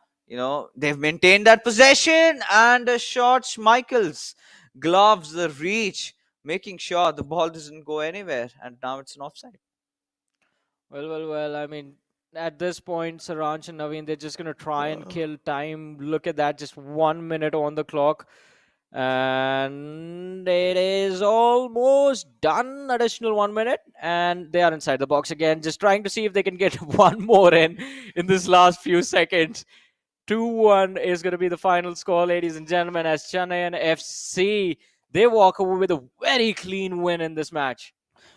they've maintained that possession, and a shot, Schmeichel's gloves the reach, making sure the ball doesn't go anywhere, and now it's an offside. Well. I mean, at this point, Saransh and Naveen, they're just going to try and kill time. Look at that, just 1 minute on the clock. And it is almost done. Additional 1 minute. And they are inside the box again, just trying to see if they can get one more in this last few seconds. 2-1 is going to be the final score, ladies and gentlemen, as Chennaiyin FC, they walk away with a very clean win in this match.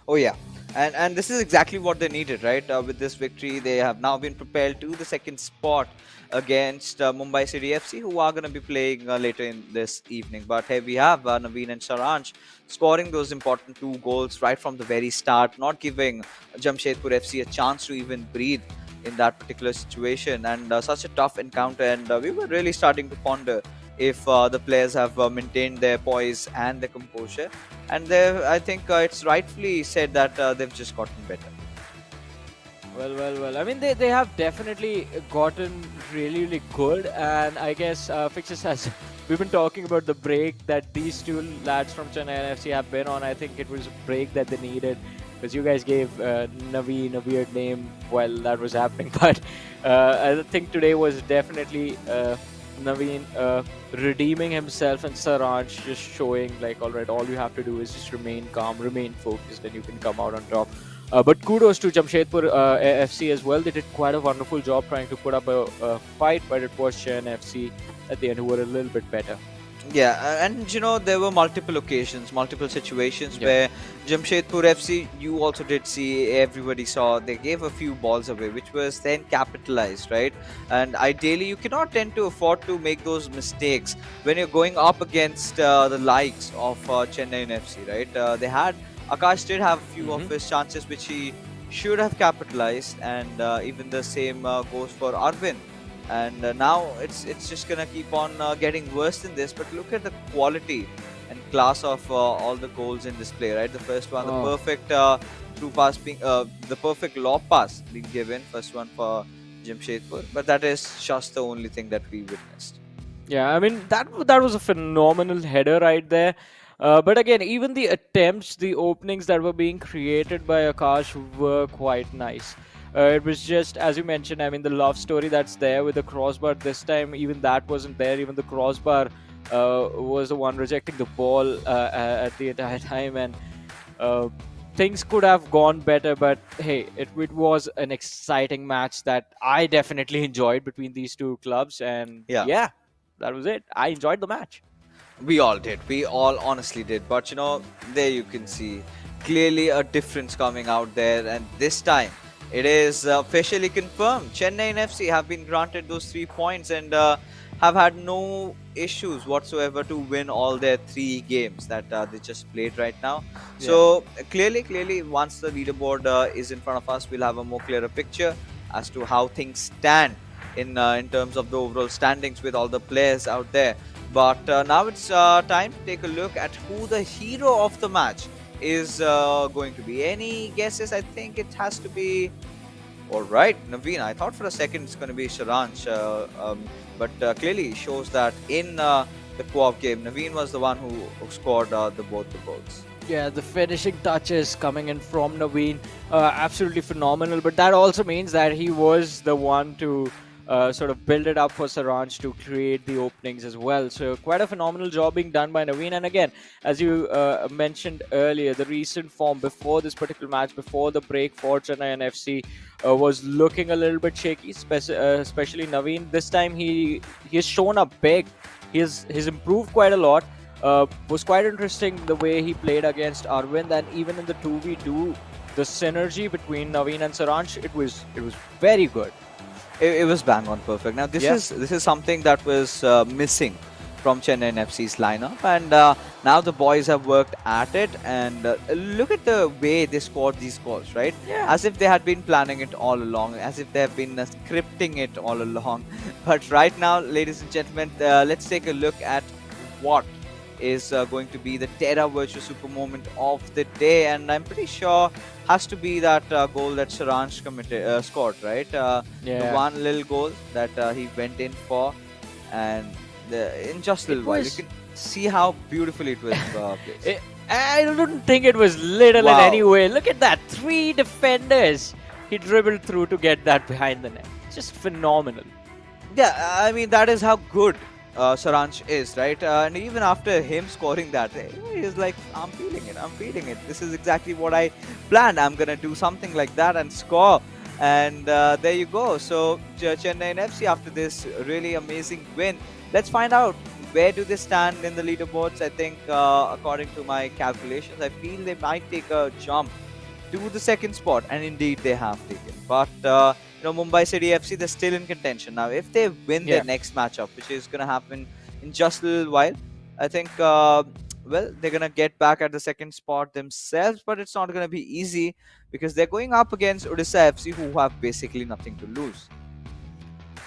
Oh yeah, and this is exactly what they needed, right? With this victory, they have now been propelled to the second spot against Mumbai City FC, who are going to be playing later in this evening. But here we have Naveen and Saransh scoring those important 2 goals right from the very start, not giving Jamshedpur FC a chance to even breathe in that particular situation, and such a tough encounter. And we were really starting to ponder if the players have maintained their poise and their composure. And I think it's rightfully said that they've just gotten better. Well. I mean, they have definitely gotten really good. And I guess Fixes has. We've been talking about the break that these two lads from Chennai FC have been on. I think it was a break that they needed, because you guys gave Naveen a weird name while that was happening. But I think today was definitely Naveen redeeming himself, and Saransh just showing like, all right, all you have to do is just remain calm, remain focused, and you can come out on top. But kudos to Jamshedpur FC as well. They did quite a wonderful job trying to put up a fight, but it was Chennai FC at the end who were a little bit better. Yeah, and there were multiple occasions, multiple situations where Jamshedpur FC, you also did see, everybody saw, they gave a few balls away, which was then capitalized, right? And ideally, you cannot tend to afford to make those mistakes when you're going up against the likes of Chennaiyin FC, right? Akash did have a few of his chances which he should have capitalized, and even the same goes for Arvind. And now it's just gonna keep on getting worse than this. But look at the quality and class of all the goals in display, right? The first one, the perfect through pass being the perfect lob pass being given, first one for Jamshedpur. But that is just the only thing that we witnessed. Yeah, I mean, that was a phenomenal header right there. But again, even the attempts, the openings that were being created by Akash were quite nice. It was just, as you mentioned, I mean, the love story that's there with the crossbar. This time, even that wasn't there. Even the crossbar was the one rejecting the ball at the entire time. And things could have gone better. But hey, it was an exciting match that I definitely enjoyed between these two clubs. And yeah, that was it. I enjoyed the match. We all did. We all honestly did. But there you can see clearly a difference coming out there. And this time, it is officially confirmed. Chennaiyin FC have been granted those 3 points and have had no issues whatsoever to win all their 3 games that they just played right now. Yeah. So clearly, once the leaderboard is in front of us, we'll have a more clearer picture as to how things stand in terms of the overall standings with all the players out there. But now it's time to take a look at who the hero of the match is going to be. Any guesses? I think it has to be... Alright, Naveen. I thought for a second it's going to be Saransh, but clearly shows that in the co-op game, Naveen was the one who scored both the goals. Yeah, the finishing touches coming in from Naveen, absolutely phenomenal. But that also means that he was the one to sort of build it up for Saransh to create the openings as well. So quite a phenomenal job being done by Naveen. And again, as you mentioned earlier, the recent form before this particular match, before the break for Chennaiyin FC, was looking a little bit shaky, especially Naveen. This time he has shown up big. He's improved quite a lot. Was quite interesting the way he played against Arvind, and even in the 2v2, the synergy between Naveen and Saransh, it was very good. It was bang on perfect. Now this is something that was missing from Chennaiyin FC's lineup, and now the boys have worked at it. And look at the way they scored these goals, right? Yeah. As if they had been planning it all along, as if they have been scripting it all along. But right now, ladies and gentlemen, let's take a look at what is going to be the Terra Virtua Super moment of the day, and I'm pretty sure has to be that goal that Saransh scored, right? The Yeah. one little goal that he went in for, and in just a It little while, you was. can see how beautifully it was placed. I don't think it was little in Wow. any way. Look at that. 3 defenders he dribbled through to get that behind the net. Just phenomenal. Yeah, I mean, that is how good Saransh is, right? And even after him scoring that, he's like, I'm feeling it, I'm feeling it. This is exactly what I planned. I'm going to do something like that and score. And there you go. So, Chennaiyin FC, after this really amazing win, let's find out where do they stand in the leaderboards. I think, according to my calculations, I feel they might take a jump to the second spot, and indeed they have taken. But Mumbai City FC, they're still in contention now. If they win their next matchup, which is going to happen in just a little while, I think they're going to get back at the second spot themselves. But it's not going to be easy because they're going up against Odisha FC, who have basically nothing to lose.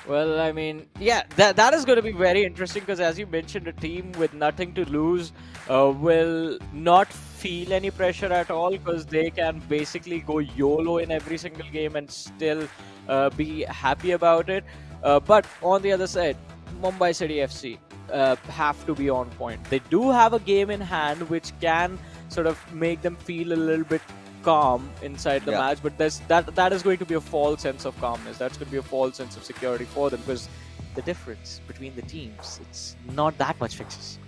Well, I mean, yeah, that is going to be very interesting because, as you mentioned, a team with nothing to lose will not feel any pressure at all because they can basically go YOLO in every single game and still be happy about it. But on the other side, Mumbai City FC have to be on point. They do have a game in hand which can sort of make them feel a little bit calm inside the match, but that is going to be a false sense of calmness. That's going to be a false sense of security for them because the difference between the teams, it's not that much fixes.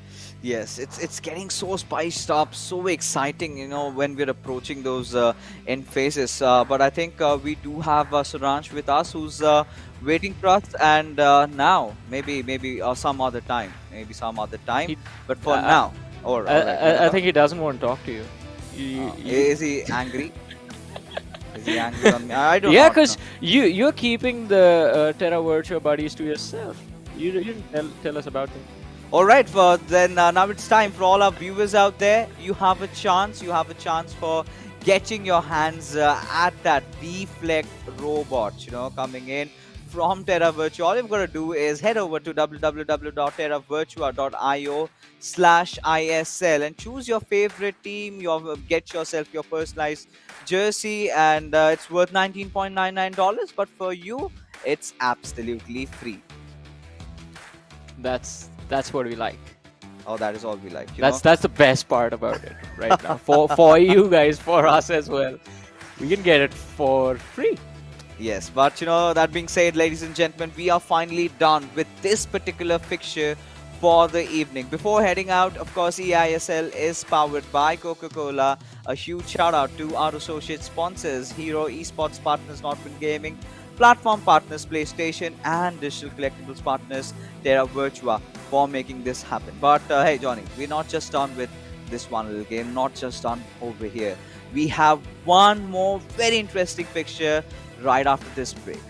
Yes, it's getting so spiced up, so exciting, when we're approaching those end phases. But I think we do have Saransh with us, who's waiting for us, and now maybe some other time, but for now, all right. I think he doesn't want to talk to you. Is he angry? Is he angry on me? I don't know. Yeah, because you're keeping the Terra Virtua buddies to yourself. You didn't tell us about them. All right, then now it's time for all our viewers out there. You have a chance. You have a chance for getting your hands at that Deflect robot, coming in from Terra Virtua. All you've got to do is head over to www.terravirtua.io/ISL and choose your favorite team. Get yourself your personalized jersey, and it's worth $19.99. But for you, it's absolutely free. That's what we like. Oh, that is all we like. That's the best part about it right now. For you guys, for us as well, we can get it for free. Yes, but that being said, ladies and gentlemen, we are finally done with this particular fixture for the evening. Before heading out, of course, eISL is powered by Coca-Cola. A huge shout out to our associate sponsors, Hero Esports Partners, Northwind Gaming, platform partners PlayStation, and digital collectibles partners Terra Virtua for making this happen. But hey, Johnny, we're not just done with this one little game, not just done over here. We have one more very interesting fixture right after this break.